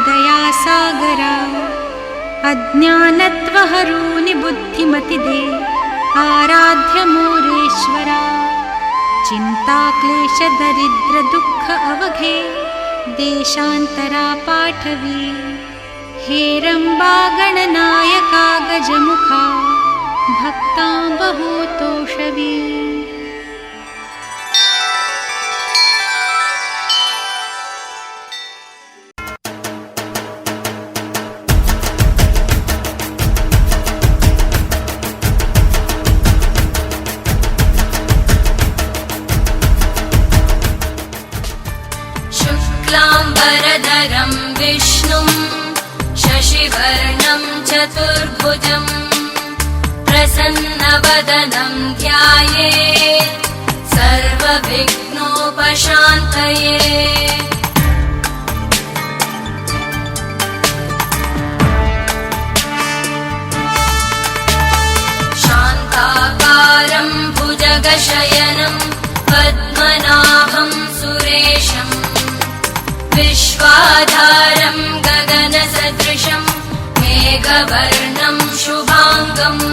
दयासागरा अज्ञानत्वहरूनि बुद्धिमतिदे आराध्य मोरेश्वरा चिन्ताक्लेशदरिद्रदुःख अवघे देशान्तरा पाठवी हेरम्बा गणनायका गजमुखा भक्तां बहुतोषवी। शुक्लाम्बरधरं विष्णुं शशिवर्णं चतुर्भुजं प्रसन्नवदनं ध्यायेत् सर्वविघ्नोपशान्तये। शान्ताकारं भुजगशयनं पद्मनाभं सुरेशम् विश्वाधारं गगनसदृशं मेघवर्णं शुभाङ्गम्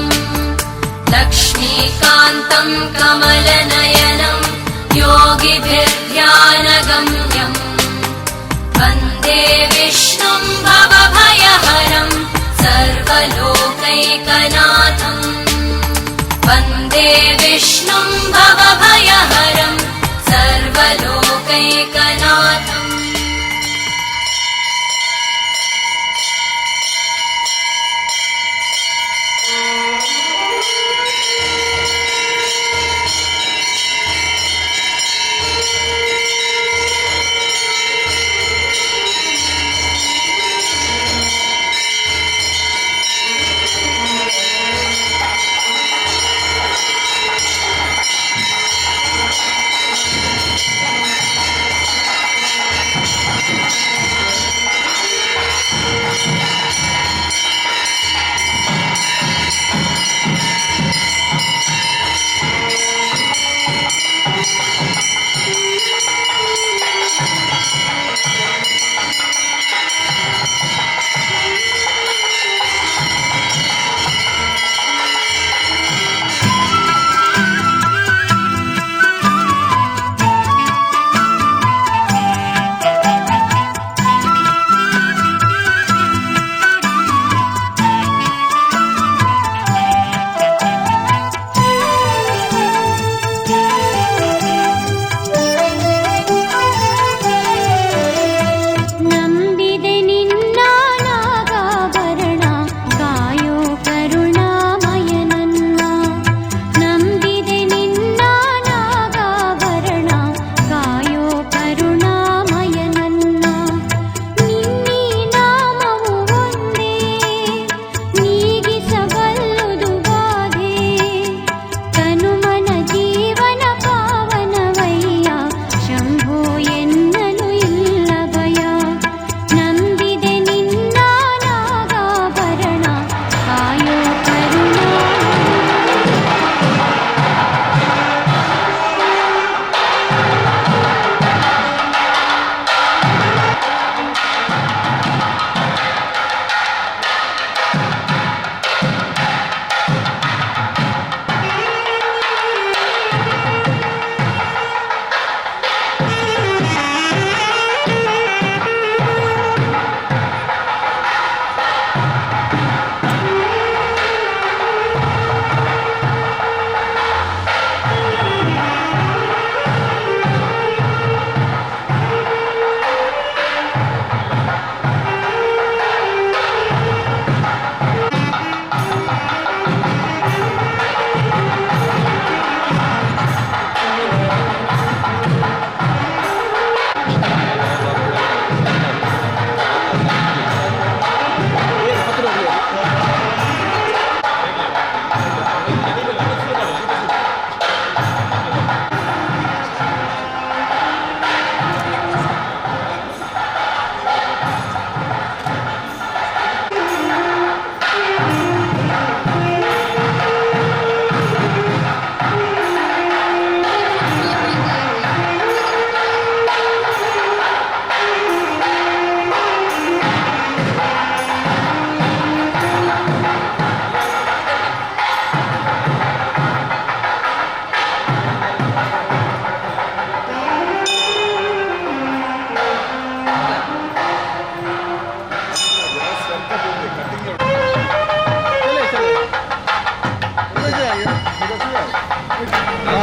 लक्ष्मीकान्तं कमलनयनं योगिभिर्ध्यानगम्यम् वन्दे विष्णुं भवभयहरं सर्वलोकैकनाथम् वन्दे विष्णुं भवभयहरं सर्वलोकैकनाथम्।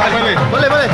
बोले बोले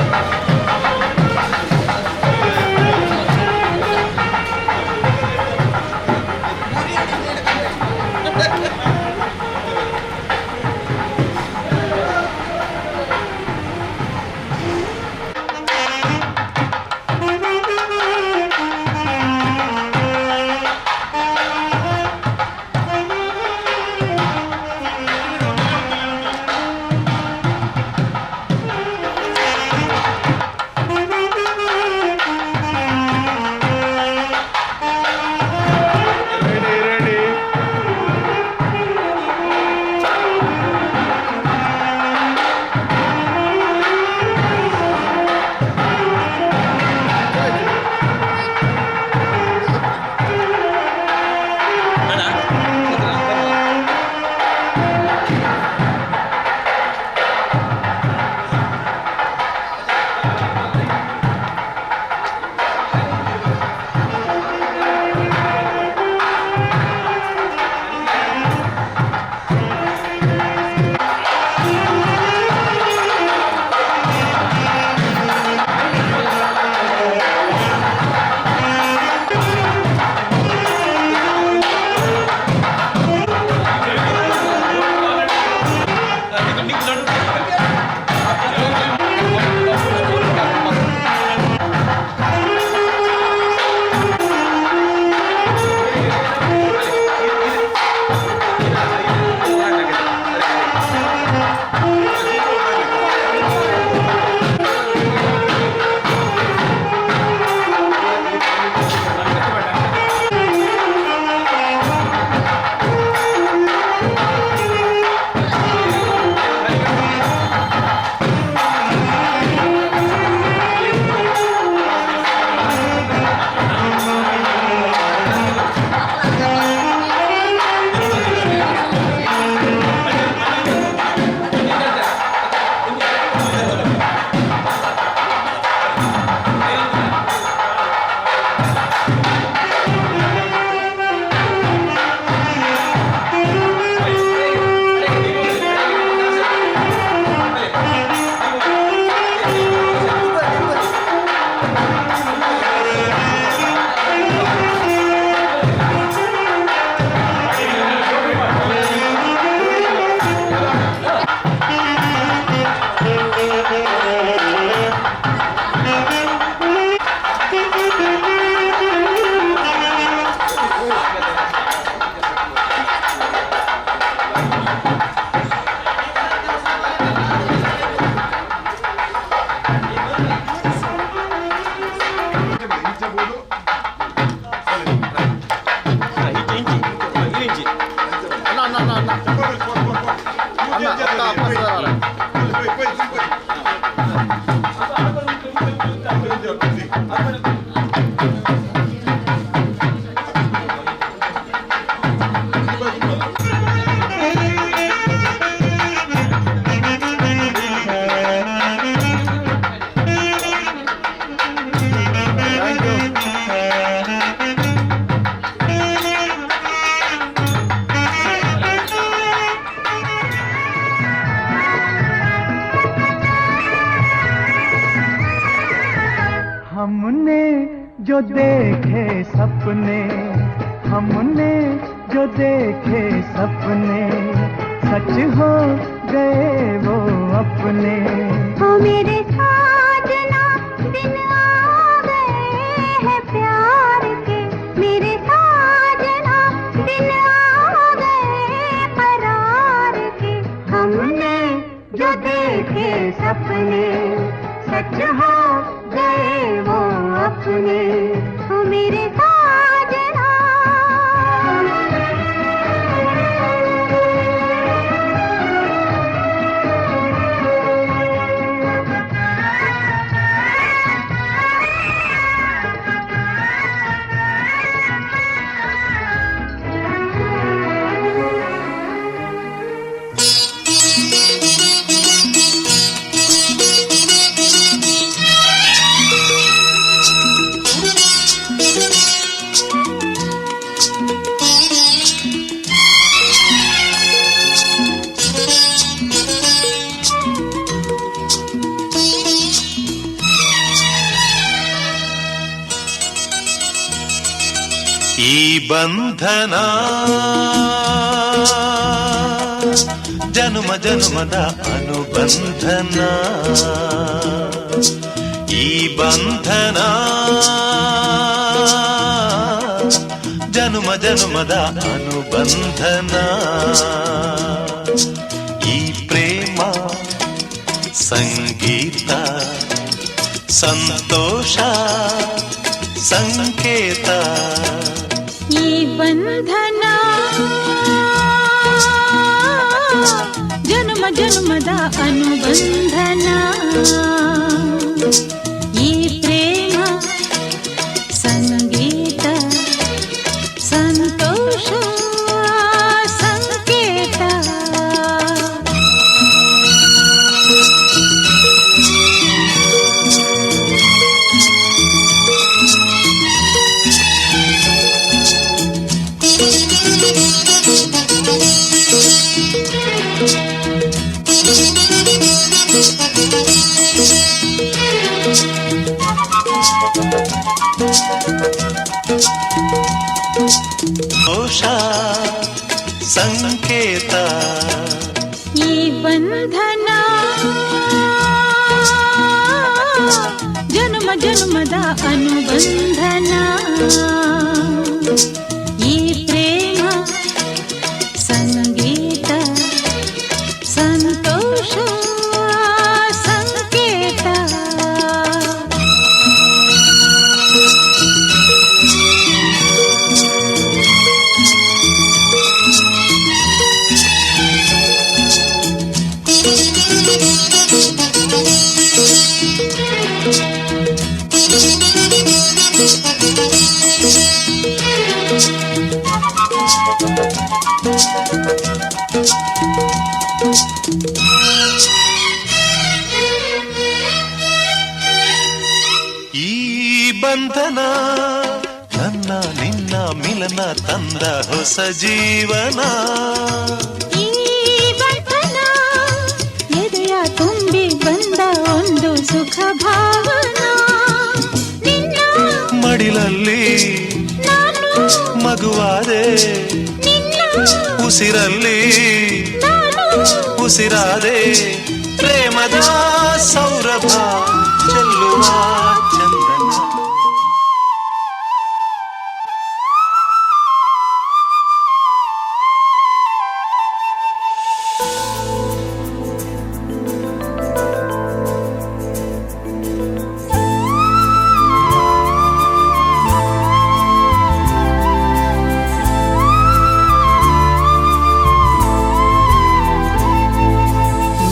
हमने जो देखे सपने, हमने जो देखे सपने, सच हो गए वो अपने। हो मेरे साजना दिन आ गए हैं प्यार के, मेरे साजना दिन आ गए करार के। हमने जो देखे सपने, सच हो गए वो अपने। हो मेरे साजना ಈ ಬಂಧನ ಜನುಮ ಜನುಮದ ಅನುಬಂಧನ, ಈ ಬಂಧನ ಜನುಮ ಜನುಮದ ಅನುಬಂಧನ, ಈ ಪ್ರೇಮ ಸಂಗೀತ ಸಂತೋಷ ಸಂಕೇತ, ಈ ಬಂಧನ ಜನ್ಮ ಜನ್ಮದ ಅನುಬಂಧನ, ಈ ಪ್ರೇಮ ಸಂಗೀತ ಸಂತೋಷ ಸಂಕೇತ. ದೋಷ ಸಂಕೇತ, ಈ ಬಂಧನ ಜನ್ಮ ಜನ್ಮದ ಅನುಬಂಧನ, ಈ ಪ್ರೇಮ ಸಂಗೀತ ಸಂತೋಷ ಸಂಕೇತ. ಈ ಬಂಧನ ನನ್ನ ನಿನ್ನ ಮಿಲನ ತಂದ ಹೊಸ ಜೀವನ, ಈ ಬಂಧನ ಎದೆಯ ತುಂಬಿ ಬಂದ ಒಂದು ಸುಖ ಭಾವನ, ನಿನ್ನ ಮಡಿಲಲ್ಲಿ ನಾನು ಮಗುವಾದೆ, ನಿನ್ನ ಉಸಿರಲ್ಲಿ ನಾನು ಉಸಿರಾದೆ, ಪ್ರೇಮದ ಸೌರಭ ಚೆಲ್ಲುವ ಚಂದನ.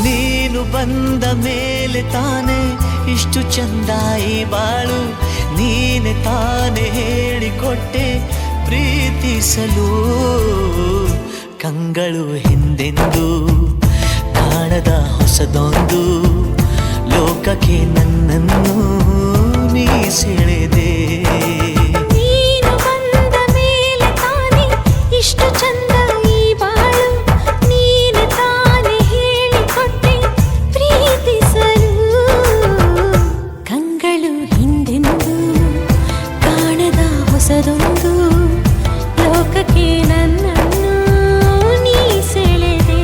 ನೀನು ಬಂದ ಮೇಲೆ ತಾನೆ ಇಷ್ಟು ಚಂದ ಈ ಬಾಳು, ನೀನೆ ತಾನೆ ಹೇಳಿಕೊಟ್ಟೆ ಪ್ರೀತಿಸಲು, ಕಂಗಳು ಹಿಂದೆಂದು ಕಾಣದ ಹೊಸದೊಂದು ಲೋಕಕ್ಕೆ ನನ್ನನ್ನು ನೀ ಸೆಳೆದೆ. ನೀನು ಬಂದ ಮೇಲೆ ತಾನೆ ಇಷ್ಟು ಚಂದ ಈ ಬಾಳು, ನೀನು ತಾನೆ ಹೇಳಿಕೊಟ್ಟೆ ಪ್ರೀತಿಸಲು, ಕಂಗಳು ಹಿಂದೆಂದು ಕಾಣದ ಹೊಸದೊಂದು ಲೋಕಕ್ಕೆ ನನ್ನನ್ನು ನೀ ಸೆಳೆದೆ.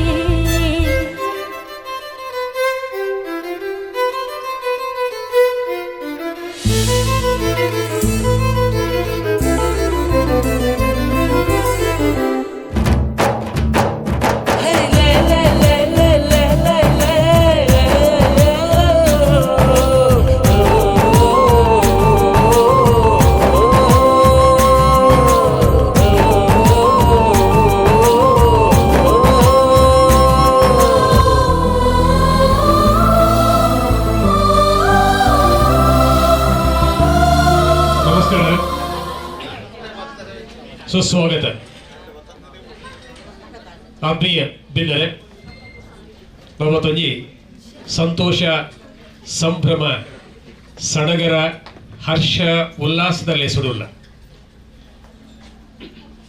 ಸುಸ್ವಾಗತ. ಆತ್ಮೀಯ ಬಿಲ್ಲರೆ ನಮ್ಮತ್ತೊಂಜಿ ಸಂತೋಷ ಸಂಭ್ರಮ ಸಡಗರ ಹರ್ಷ ಉಲ್ಲಾಸದಲ್ಲಿ ಸುಡುಲ್ಲ.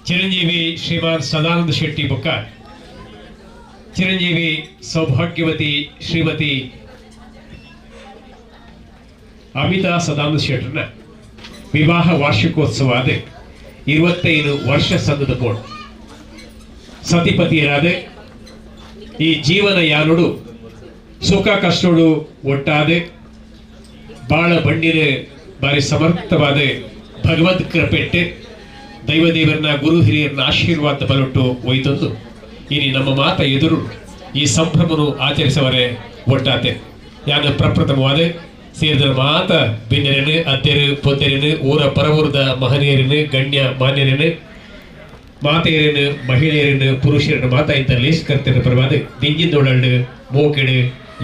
ಚಿರಂಜೀವಿ ಶ್ರೀಮಾನ್ ಸದಾನಂದ ಶೆಟ್ಟಿ ಬೊಕ್ಕ ಚಿರಂಜೀವಿ ಸೌಭಾಗ್ಯವತಿ ಶ್ರೀಮತಿ ಅಮಿತಾ ಸದಾನಂದ ಶೆಟ್ಟರ್ನ ವಿವಾಹ ವಾರ್ಷಿಕೋತ್ಸವ 25 ವರ್ಷ ಸಂದದ ಬೋರ್ಡ್ ಸತಿಪತಿಯರಾದ ಈ ಜೀವನ ಯಾನುಡು ಸುಖ ಕಷ್ಟಗಳು ಒಟ್ಟಾದೆ ಬಾಳ ಬಂಡಿನ ಬಾರಿ ಸಮರ್ಥವಾದ ಭಗವದ್ ಕೃಪೆಟ್ಟೆ ದೈವದೇವರನ್ನ ಗುರು ಹಿರಿಯರನ್ನ ಆಶೀರ್ವಾದ ಬಲೊಟ್ಟು ಒಯ್ದೊಂದು ಇನಿ ನಮ್ಮ ಮಾತ ಎದುರು ಈ ಸಂಭ್ರಮನು ಆಚರಿಸವರೇ ಒಟ್ಟಾತೆ ಯಾನ ಪ್ರಪ್ರಥಮವಾದ ಸೇರಿದ ಮಾತ ಬಿನ್ನರೇನು ಅತ್ತೆರು ಪೊತ್ತೆರೇನು ಊರ ಪರವೂರದ ಮಹನೀಯರೇನು ಗಣ್ಯ ಮಾನ್ಯರೇನು ಮಾತೆಯರೇನು ಮಹಿಳೆಯರೇನು ಪುರುಷರನ್ನು ಮಾತ ಇಂಥ ಲೇಸ್ಕರ್ತಿನ ಪರವಾದ ದಿಂಜಿಂದೊಳಲ್ಡು ಮೋಕೆಡು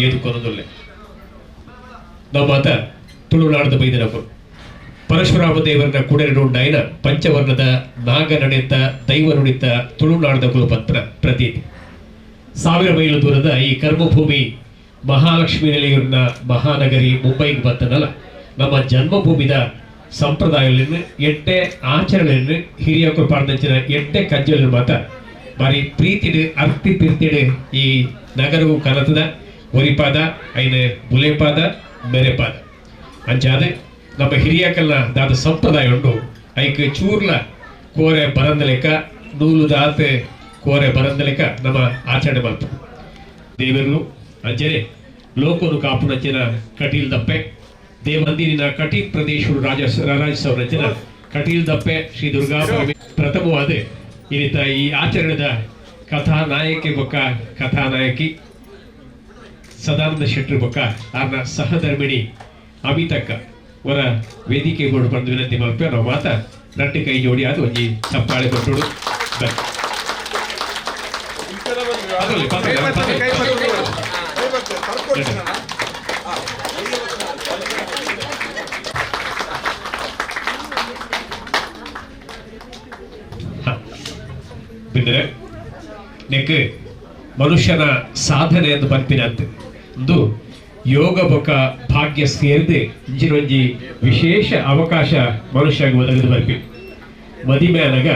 ಏದುಕೊನೊಂದುಲ್ಲೆ ನಮ್ಮ ಮಾತ ತುಳುನಾಡದ ಬೈದನಪ್ಪರು ಪರಶುರಾಮ ದೇವರನ್ನ ಕುಡೆರಡುಂಡಾಯಿನ ಪಂಚವರ್ಣದ ನಾಗ ನಡೆಯುತ್ತ ದೈವ ನುಡಿತ ತುಳುನಾಡದ ಕುಲಪತ್ರ ಪ್ರತೀತಿ 1000 ಮೈಲು ದೂರದ ಈ ಕರ್ಮಭೂಮಿ ಮಹಾಲಕ್ಷ್ಮಿ ನಿಲಯವ್ರನ್ನ ಮಹಾನಗರಿ ಮುಂಬೈಗೆ ಬರ್ತನಲ್ಲ ನಮ್ಮ ಜನ್ಮಭೂಮಿದ ಸಂಪ್ರದಾಯಗಳನ್ನು ಎಡ್ಡೆ ಆಚರಣೆಯನ್ನು ಹಿರಿಯ ಕೃಪಾರ್ದಂಚಿನ ಎಡ್ಡೆ ಕಜ್ಜಲು ಮಾತ ಬಾರಿ ಪ್ರೀತಿಡು ಅರ್ತಿ ಪಿರ್ತಿಡು ಈ ನಗರವು ಕನತದ ಒರಿಪಾದ ಐನ ಬುಲೆಪಾದ ಮೆರೆಪಾದ ಅಂಚಾದ ನಮ್ಮ ಹಿರಿಯಕಲ್ನ ದಾದ ಸಂಪ್ರದಾಯ ಉಂಟು ಐಕ್ ಚೂರ್ಲ ಕೋರೆ ಬರಂದಲೆಕ ನೂಲು ದಾತೆ ಕೋರೆ ಬರಂದಲೆಕ ನಮ್ಮ ಆಚರಣೆ ಮಲ್ಪ ದೇವರು ಅಂಜನೆ ಲೋಕನು ಕಾಪುನಂಚಿನ ಕಟೀಲ್ ದಪ್ಪೆ ದೇವಂದಿನ ಕಟೀಲ್ ಪ್ರದೇಶರು ರಾಜಸವರಂಚಿನ ಕಟೀಲ್ ದಪ್ಪೆ ಶ್ರೀ ದುರ್ಗಾ ಪ್ರಥಮವಾದ ಈ ರೀತ ಈ ಆಚರಣೆದ ಕಥಾನಾಯಕಿ ಬೊಕ್ಕ ಕಥಾನಾಯಕಿ ಸದಾನಂದ ಶೆಟ್ಟಿ ಬೊಕ್ಕ ಆರ್ನ ಸಹಧರ್ಮಿಣಿ ಅಮಿತಕ್ಕ ಅವರ ವೇದಿಕೆ ಬೋರ್ಡ್ ಬಂದು ವಿನಂತಿ ಮಲ್ಪೆ ನಾವು ಮಾತ ರಟ್ಟಿ ಕೈ ಜೋಡಿ ಅದು ಒಂಜಿ ಚಪ್ಪಾಳೆ ಕೊಟ್ಟೋಡು ಬಿಂದರೆ ನೆಕ್ ಮನುಷ್ಯನ ಸಾಧನೆ ಎಂದು ಬಂಪಿನಂತೆ ಒಂದು ಯೋಗ ಬೊಕ್ಕ ಭಾಗ್ಯ ಸೇರಿದೆ ಇಂಜಿನೊಂಜಿ ವಿಶೇಷ ಅವಕಾಶ ಮನುಷ್ಯಗೆ ಒದಗದು ಬರ್ಪಿ ಮದಿಮ್ಯಾನಗ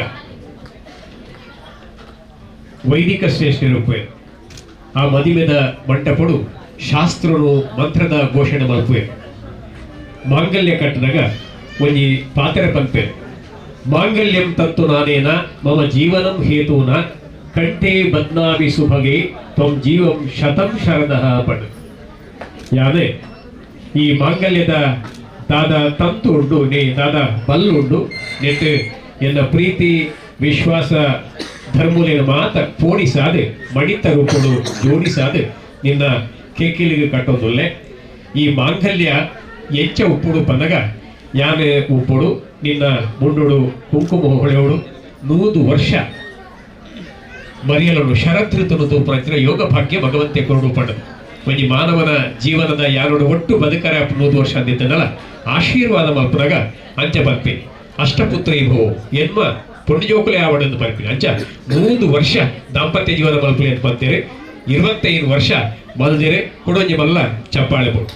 ವೈದಿಕ ಶ್ರೇಷ್ಠ ರೂಪೆ ಆ ಮದಿಮೆದ ಮಂಟಪಡು ಶಾಸ್ತ್ರನು ಮಂತ್ರದ ಘೋಷಣೆ ಮಲ್ಪುವೆ ಮಾಂಗಲ್ಯ ಕಟ್ಟಿದಾಗ ಒಂಜಿ ಪಾತ್ರೆ ಪಂಪೆ ಮಾಂಗಲ್ಯಂ ತತ್ತು ನಾನೇನ ಮಮ ಜೀವನಂ ಹೇತೂನ ಕಂಠೆ ಬದ್ನಾಮಿ ಸುಭಗೆ ತ್ವಂ ಜೀವಂ ಶತಂ ಶರದಃ ಪಡ್ ಯಾನೆ ಈ ಮಾಂಗಲ್ಯದ ದಾದ ತಂತು ಉಂಡು ನೇ ದಾದ ಬಲ್ಲುಂಡು ನೆಟ್ಟು ಎನ್ನ ಪ್ರೀತಿ ವಿಶ್ವಾಸ ಧರ್ಮುಲಿನ ಮಾತ ಪೋಣಿಸಾದೆ ಮಣಿತ ರೂಪಡು ಜೋಡಿಸಾದೆ ನಿನ್ನ ಕೇಕಿಲಿಗೆ ಕಟ್ಟೋದುಲ್ಲೆ ಈ ಮಾಂಗಲ್ಯ ಎಂಚ ಉಪ್ಪುಡು ಪಂದಗ ಯಾನೆ ಉಪ್ಪುಡು ನಿನ್ನ ಮುಂಡುಡು ಕುಂಕುಮ ಹೊಳೆಯೋಡು 100 ವರ್ಷ ಮರಿಯಲನು ಶರದೃತನು ತೂಪನ ಯೋಗ ಭಾಗ್ಯ ಭಗವಂತೆ ಕೊರಡು ಪಡೆದು ಒಂಜಿ ಮಾನವನ ಜೀವನದ ಯಾರೋಡು ಒಟ್ಟು ಬದುಕರೆ 100 ವರ್ಷ ಅಂದಿದ್ದನಲ್ಲ ಆಶೀರ್ವಾದ ಮಲ್ಪನಾಗ ಅಂಚ ಬರ್ಪಿ ಅಷ್ಟಪುತ್ರ ಇಭೋ ಎನ್ಮ ಪುಣ್ಯಜೋಕುಲೆ ಆವಡೆಂದು ಬರ್ಪಿ ಅಂಚ 100 ವರ್ಷ ದಾಂಪತ್ಯ ಜೀವನ ಮಲ್ಪಲಿ ಅಂತ ಬಂತೇವೆ 25 ವರ್ಷ ಮಲ್ದಿರೆ ಕುಡೊಂಜಿ ಮಲ್ಲ ಚಪ್ಪಾಳೆ ಬೋದು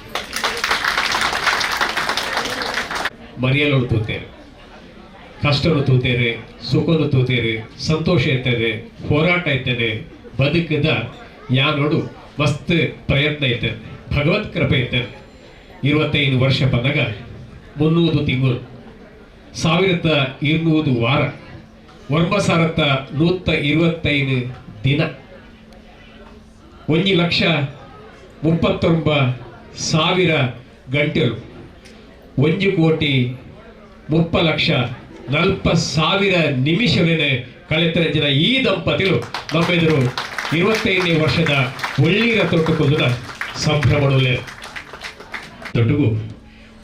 ಮರಿಯಲೋಡು ತೂತೇರೆ ಕಷ್ಟನು ತೂತೇರೆ ಸುಖನು ತೂತೇರೆ ಸಂತೋಷ ಇರ್ತದೆ ಹೋರಾಟ ಇರ್ತದೆ ಬದುಕದ ಯಾನೋಡು ಮಸ್ತ್ ಪ್ರಯತ್ನ ಇರ್ತದೆ ಭಗವತ್ ಕೃಪೆ ಇರ್ತದೆ 25 ವರ್ಷ ಬಂದಾಗ 300 ತಿಂಗಳು 1200 ವಾರ ವರ್ಮಸಾರತ್ತ 125 ದಿನ 1,39,000 ಗಂಟೆಗಳು 1,30,40,000 ನಿಮಿಷವೇನೆ ಕಳೆತರಂಜಿನ ಈ ದಂಪತಿಗಳು ನಮ್ಮೆದುರು 25ನೇ ವರ್ಷದ ಒಳ್ಳೀರ ತೊಟ್ಟುಕೊಂಡ ಸಂಭ್ರಮಣುಲ್ಲೆ ತೊಟ್ಟುಗು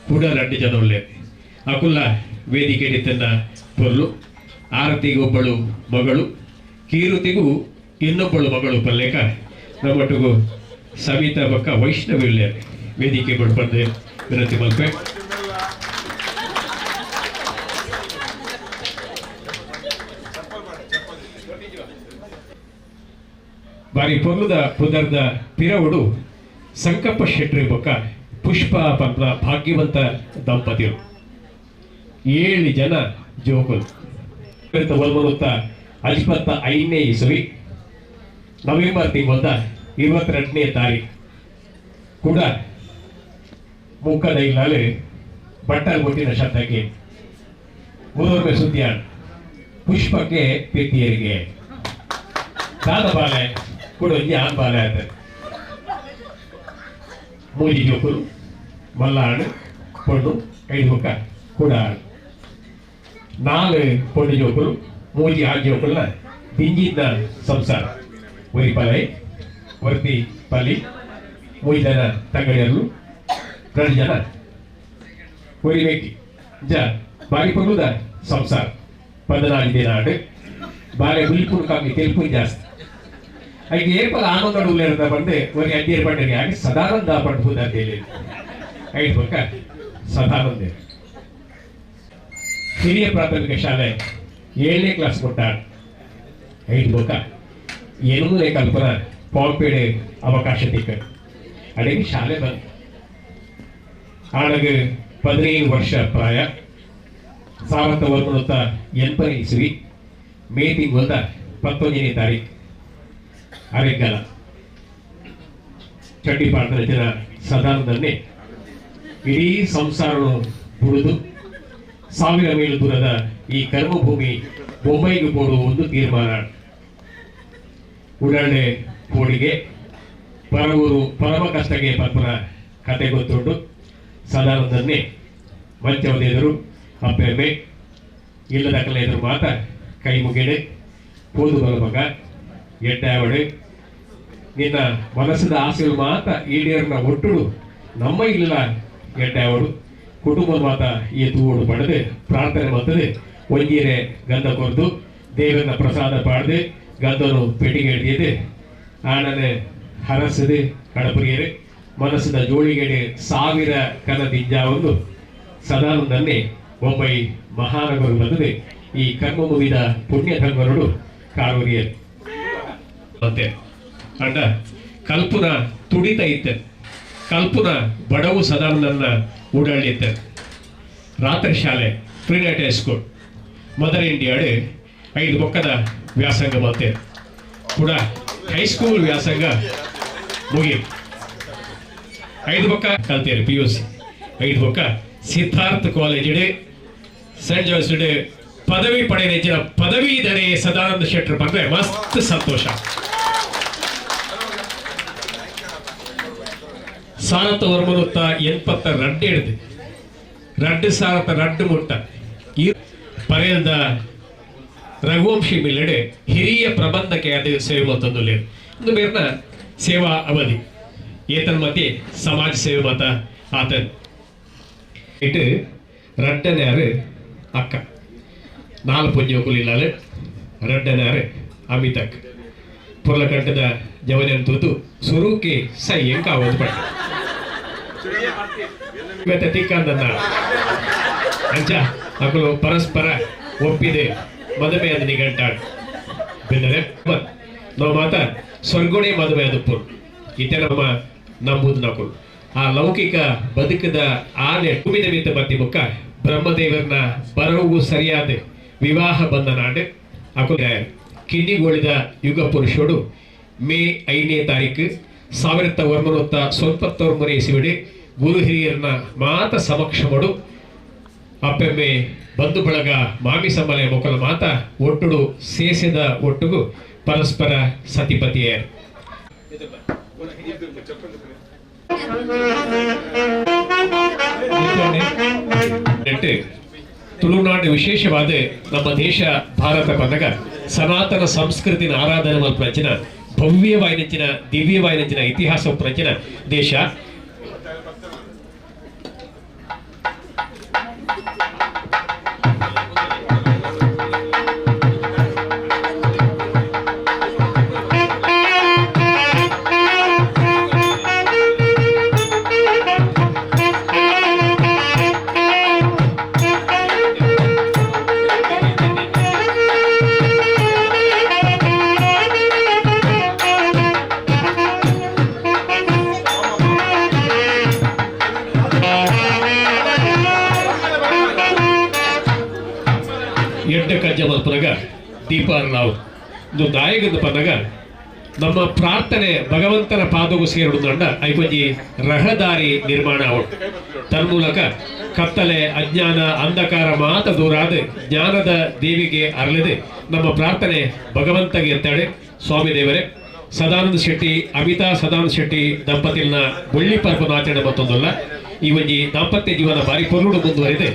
ಕೂಡ ರಡ್ಡಿ ಜನ ಉಲ್ಲೆ ಅಕುಲ್ಲ ವೇದಿಕೆ ತನ್ನ ಪೊರ್ಲು ಆರತಿಗೆ ಒಬ್ಬಳು ಮಗಳು ಕೀರುತಿಗೂ ಇನ್ನೊಬ್ಬಳು ಮಗಳು ಪಲ್ಲೇಕ ನಮ್ಮೊಟ್ಟಿಗೂ ಸವಿತಾ ಬಕ್ಕ ವೈಷ್ಣವಿ ಉಲ್ಲೆ ವೇದಿಕೆ ಬಂದೆ ವಿನಂತಿ ಮಲ್ಪೆ ಬಾರಿ ಪೊರ್ಲುದ ಪುದರ್ದ ಪಿರವುಡು ಸಂಕಪ್ಪ ಶೆಟ್ರಿ ಬೊಕ್ಕ ಪುಷ್ಪ ಪಂದ್ರ ಭಾಗ್ಯವಂತ ದಂಪತಿಗಳು 7 ಜನ ಜೋಕುಲು ಒಲ್ಮನುತ್ತ 55ನೇ ಇಸವಿ ನವೆಂಬರ್ ತಿಂಗಳದ 22ನೇ ತಾರೀಕು ಕೂಡ ಮುಖದ ಇಲ್ಲಾಲೆ ಬಟ್ಟಲ್ ಕೊಟ್ಟಿನ ಶಬ್ದಕ್ಕೆ ಊರೊರ್ಮೆ ಸುದ್ದಿಯಾಣ ಪುಷ್ಪಕ್ಕೆ ಪೆಟ್ಟಿಯರಿಗೆ ದಾದ ಬಾಲೆ ಕೂಡ ಒಂಜಿ ಆನ್ ಬಾಲೆ ಆದ ಮೂಜಿ ಜೋಕುಲು ಮಲ್ಲಾಡು ಪೊಣ್ಣು ಐದು ಬೊಕ್ಕ ಕೂಡ ನಾಲ್ ಪೊಣ್ಣು ಜೋಕುಲು ಮೂಜಿ ಆನ್ ಜೋಕುಲ್ನ ದಿಂಜಿದ್ದ ಸಂಸಾರ ಒರಿ ಪಲೈ ವರ್ತಿ ಪಲಿ ಮೂಜಿ ಜನ ತಂಗಡಿಯರು 2 ಜನ ಒರಿ ವ್ಯಕ್ತಿ ಜ ಬಾರಿ ಪೊಣ್ಣುದ ಸಂಸಾರ 14 ದಿನ ಆಡು ಬಾರೆ ಬಿಲ್ಪುಲ್ ಕಮ್ಮಿ ತೆಲ್ಪು ಜಾಸ್ತಿ ಐದು ಏರ್ಪಲ್ ಆನಂದ ಉಳ್ಳೇರದ ಬಂದು ಒರಿ ಅಡ್ಡಿಯರ್ ಬಂಡಿಗೆ ಆಗಿ ಸದಾನಂದ ಪಡ್ಬೋದು ಅಂತ ಹೇಳಿ ಐದು ಬೊಕ್ಕ ಸದಾನಂದ ಹಿರಿಯ ಪ್ರಾಥಮಿಕ ಶಾಲೆ 7ನೇ ಕ್ಲಾಸ್ ಕೊಟ್ಟಾಡ ಐದು ಬೊಕ್ಕ 8ನೇ ಕಲ್ಪನ ಪಾಂಪೇಡೆ ಅವಕಾಶ ತಿಕ್ಕ ಅಡಿಗೆ ಶಾಲೆ ಬಂತು ಆಡಗ 15 ವರ್ಷ ಪ್ರಾಯ 1980 ಇಸ್ವಿ ಮೇ ತಿಂಗಳ 19ನೇ ತಾರೀಕು ಅರೆಗಲ ಚಡ್ಡಿಪಾಡದ ಜನ ಸದಾನಂದನ್ನೇ ಇಡೀ ಸಂಸಾರವನ್ನು ಬುಡಿದು 1000 ಮೈಲು ದೂರದ ಈ ಕರ್ಮಭೂಮಿ ಬೊಂಬೈಗೆ ಕೊಡುವ ಒಂದು ತೀರ್ಮಾನ ಉಡಾಣೆ ಪೋಡಿಗೆ ಪರವೂರು ಪರಮ ಕಷ್ಟಗೆ ಪದ್ಮನ ಕತೆ ಗೊತ್ತುಂಟು ಸದಾನಂದನ್ನೇ ಮಂಚವದ ಎದುರು ಅಪ್ಪೆಮ್ಮೆ ಇಲ್ಲದ ಕಲೆ ಎದುರು ಮಾತ ಕೈ ಮುಗಿಡೆ ಪೋದು ಬಲ ಮಗ ಎಡ್ಡಾವಡೆ ನಿನ್ನ ಮನಸ್ಸಿನ ಆಸೆಗಳು ಮಾತ ಈಡೇರಿನ ಒಟ್ಟುಡು ನಮ್ಮ ಇಲ್ಲ ಎಡ್ಡಾವಡು ಕುಟುಂಬದ ಮಾತ ಈ ತೂಡು ಪಡೆದು ಪ್ರಾರ್ಥನೆ ಮಾಡ್ತದೆ ಒಂಜೀರೆ ಗಂಧ ಕೊರ್ದು ದೇವರನ್ನ ಪ್ರಸಾದ ಪಾಡ್ದು ಗಂಧನು ಪೆಟ್ಟಿಗೆ ಹಿಡಿಯದೆ ಆಣನೆ ಹರಸದೆ ಕಡಪರಿಯರೆ ಮನಸ್ಸಿನ ಜೋಳಿಗೆಡೆ 1000 ಕನ ದಿಂಜ ಒಂದು ಸದಾನಂದನ್ನೇ ಬೊಂಬೈ ಮಹಾನಗರ ಬಂದದೆ ಈ ಕರ್ಮ ಮುಗಿದ ಪುಣ್ಯ ಧರ್ಮರುಡು ಕಾರೂರಿಯರು ಮತ್ತೆ ಅಂಡ ಕಲ್ಪುನ ತುಡಿತ ಇತ್ತೆ ಕಲ್ಪುನ ಬಡವು ಸದಾನಂದನ್ನ ಓಡಾಡಿದ್ದೆ ರಾತ್ರಿ ಶಾಲೆ ಪ್ರಿನೇಟ್ ಹೈಸ್ಕೂಲ್ ಮದರ್ ಇಂಡಿಯಾಡೆ 5 ಬೊಕ್ಕದ ವ್ಯಾಸಂಗ ಮತ್ತೆ ಕೂಡ ಹೈಸ್ಕೂಲ್ ವ್ಯಾಸಂಗ ಮುಗಿ 5 ಬೊಕ್ಕ ಕಲ್ತೇರಿ PUC 5 ಬೊಕ್ಕ ಸಿದ್ಧಾರ್ಥ ಕಾಲೇಜಿಡೆ ಸೆಂಟ್ ಜೋಸೆಫ್ ಪದವಿ ಪಡೆದ ಪದವೀಧರೆ ಸದಾನಂದ ಶೆಟ್ಟರ್ ಬಂದ್ರೆ ಮಸ್ತ್ ಸಂತೋಷ ಸಾರಥ ವರ್ಮನುತ್ತ 82 ಹಿಡಿದು 2 ಸಾರಥ 2 ಮುಟ್ಟ ಈ ಪರೆಯದ ರಘುವಂಶಿ ಮಿಲ್ಲೆಡೆ ಹಿರಿಯ ಪ್ರಬಂಧಕ್ಕೆ ಅದು ಸೇವೆ ಮತ್ತೊಂದು ಒಂದು ಬೇರ್ನ ಸೇವಾ ಅವಧಿ ಏತನ್ ಮಧ್ಯೆ ಸಮಾಜ ಸೇವೆ ಮತ ಆತನ್ ಇಟ್ಟು 2ನೇ ಅಕ್ಕ 4 ಪುಂಜೋಕುಲಿಲ್ಲಾಲೆ 2ನೇ ಅಮಿತಕ್ ಪುರ್ಲಕಂಠದ ಜವನನ್ ತುದು ಸುರುಕೆ ಸೈ ಎಂಕಾವದು ಪಡ ಇವತ್ತ ತಿಕ್ಕಂದನ್ನ ಅಂಚ ಮಕ್ಕಳು ಪರಸ್ಪರ ಒಪ್ಪಿದೆ ಮದುವೆ ಅದು ನಿಗಂಟಾಡ್ ಬಿದ್ದರೆ ನಾವು ಮಾತ ಸ್ವರ್ಗೋಣೆ ಮದುವೆ ಅದು ಪುರ್ ಇತ್ತೆ ನಮ್ಮ ನಂಬುದು ನಕುಲು ಆ ಲೌಕಿಕ ಬದುಕದ ಆನೆ ಕುಮಿದ ಮಿತ್ತ ಬತ್ತಿ ಮುಕ್ಕ ಬ್ರಹ್ಮದೇವರನ್ನ ಬರವು ಸರಿಯಾದ ವಿವಾಹ ಬಂಧನಾಡು ಅಕುಲ ಕಿಂಡಿಗೋಳಿದ ಯುಗ ಪುರುಷೋಡು ಮೇ 5ನೇ ತಾರೀಕು 1993 ಇಸವಿಡೆ ಗುರು ಹಿರಿಯರನ್ನ ಮಾತ ಸಮಕ್ಷ ಮಾಡು ಅಪ್ಪೆಮ್ಮೆ ಬಂಧು ಬಳಗ ಮಾಮಿಸ ಮಲೆ ಮೊಕಲ ಮಾತ ಒಟ್ಟುಡು ಸೇಸಿದ ಒಟ್ಟುಗು ಪರಸ್ಪರ ಸತಿಪತಿಯರು ತುಳುನಾಡು ವಿಶೇಷವಾದ ನಮ್ಮ ದೇಶ ಭಾರತ ಬಂದಾಗ ಸನಾತನ ಸಂಸ್ಕೃತಿನ ಆರಾಧನೆ ಮಲ್ಪಂಚಿನ ಭವ್ಯವಾಯಿನಂಚಿನ ದಿವ್ಯವಾಯಿನಂಚಿನ ಇತಿಹಾಸ ಪ್ರಂಚಿನ ದೇಶ ಎಡ್ಡ ಕಜ್ಜ ಮಲ್ಪನಾಗ ದೀಪ ನಾವು ಒಂದು ದಾಯಗದ ಪನ್ನಾಗ ನಮ್ಮ ಪ್ರಾರ್ಥನೆ ಭಗವಂತನ ಪಾದಗೂ ಸೇರುವುದಂಡ ಐಕೊಂಜಿ ರಹದಾರಿ ನಿರ್ಮಾಣ ಅವಳು ತನ್ಮೂಲಕ ಕತ್ತಲೆ ಅಜ್ಞಾನ ಅಂಧಕಾರ ಮಾತ ದೂರಾದ ಜ್ಞಾನದ ದೇವಿಗೆ ಅರಳಿದೆ ನಮ್ಮ ಪ್ರಾರ್ಥನೆ ಭಗವಂತಗೆ ಎತ್ತಾಳೆ ಸ್ವಾಮಿ ದೇವರೇ ಸದಾನಂದ ಶೆಟ್ಟಿ ಅಮಿತಾ ಸದಾನಂದ ಶೆಟ್ಟಿ ದಂಪತಿನ ಬೊಳ್ಳಿ ಪರ್ಪನ ಆಚರಣೆ ಮತ್ತೊಂದಲ್ಲ ಈ ಒಂಜಿ ದಾಂಪತ್ಯ ಜೀವನ ಬಾರಿ ಪೊರ್ಲುಡು ಮುಂದುವರಿದೆ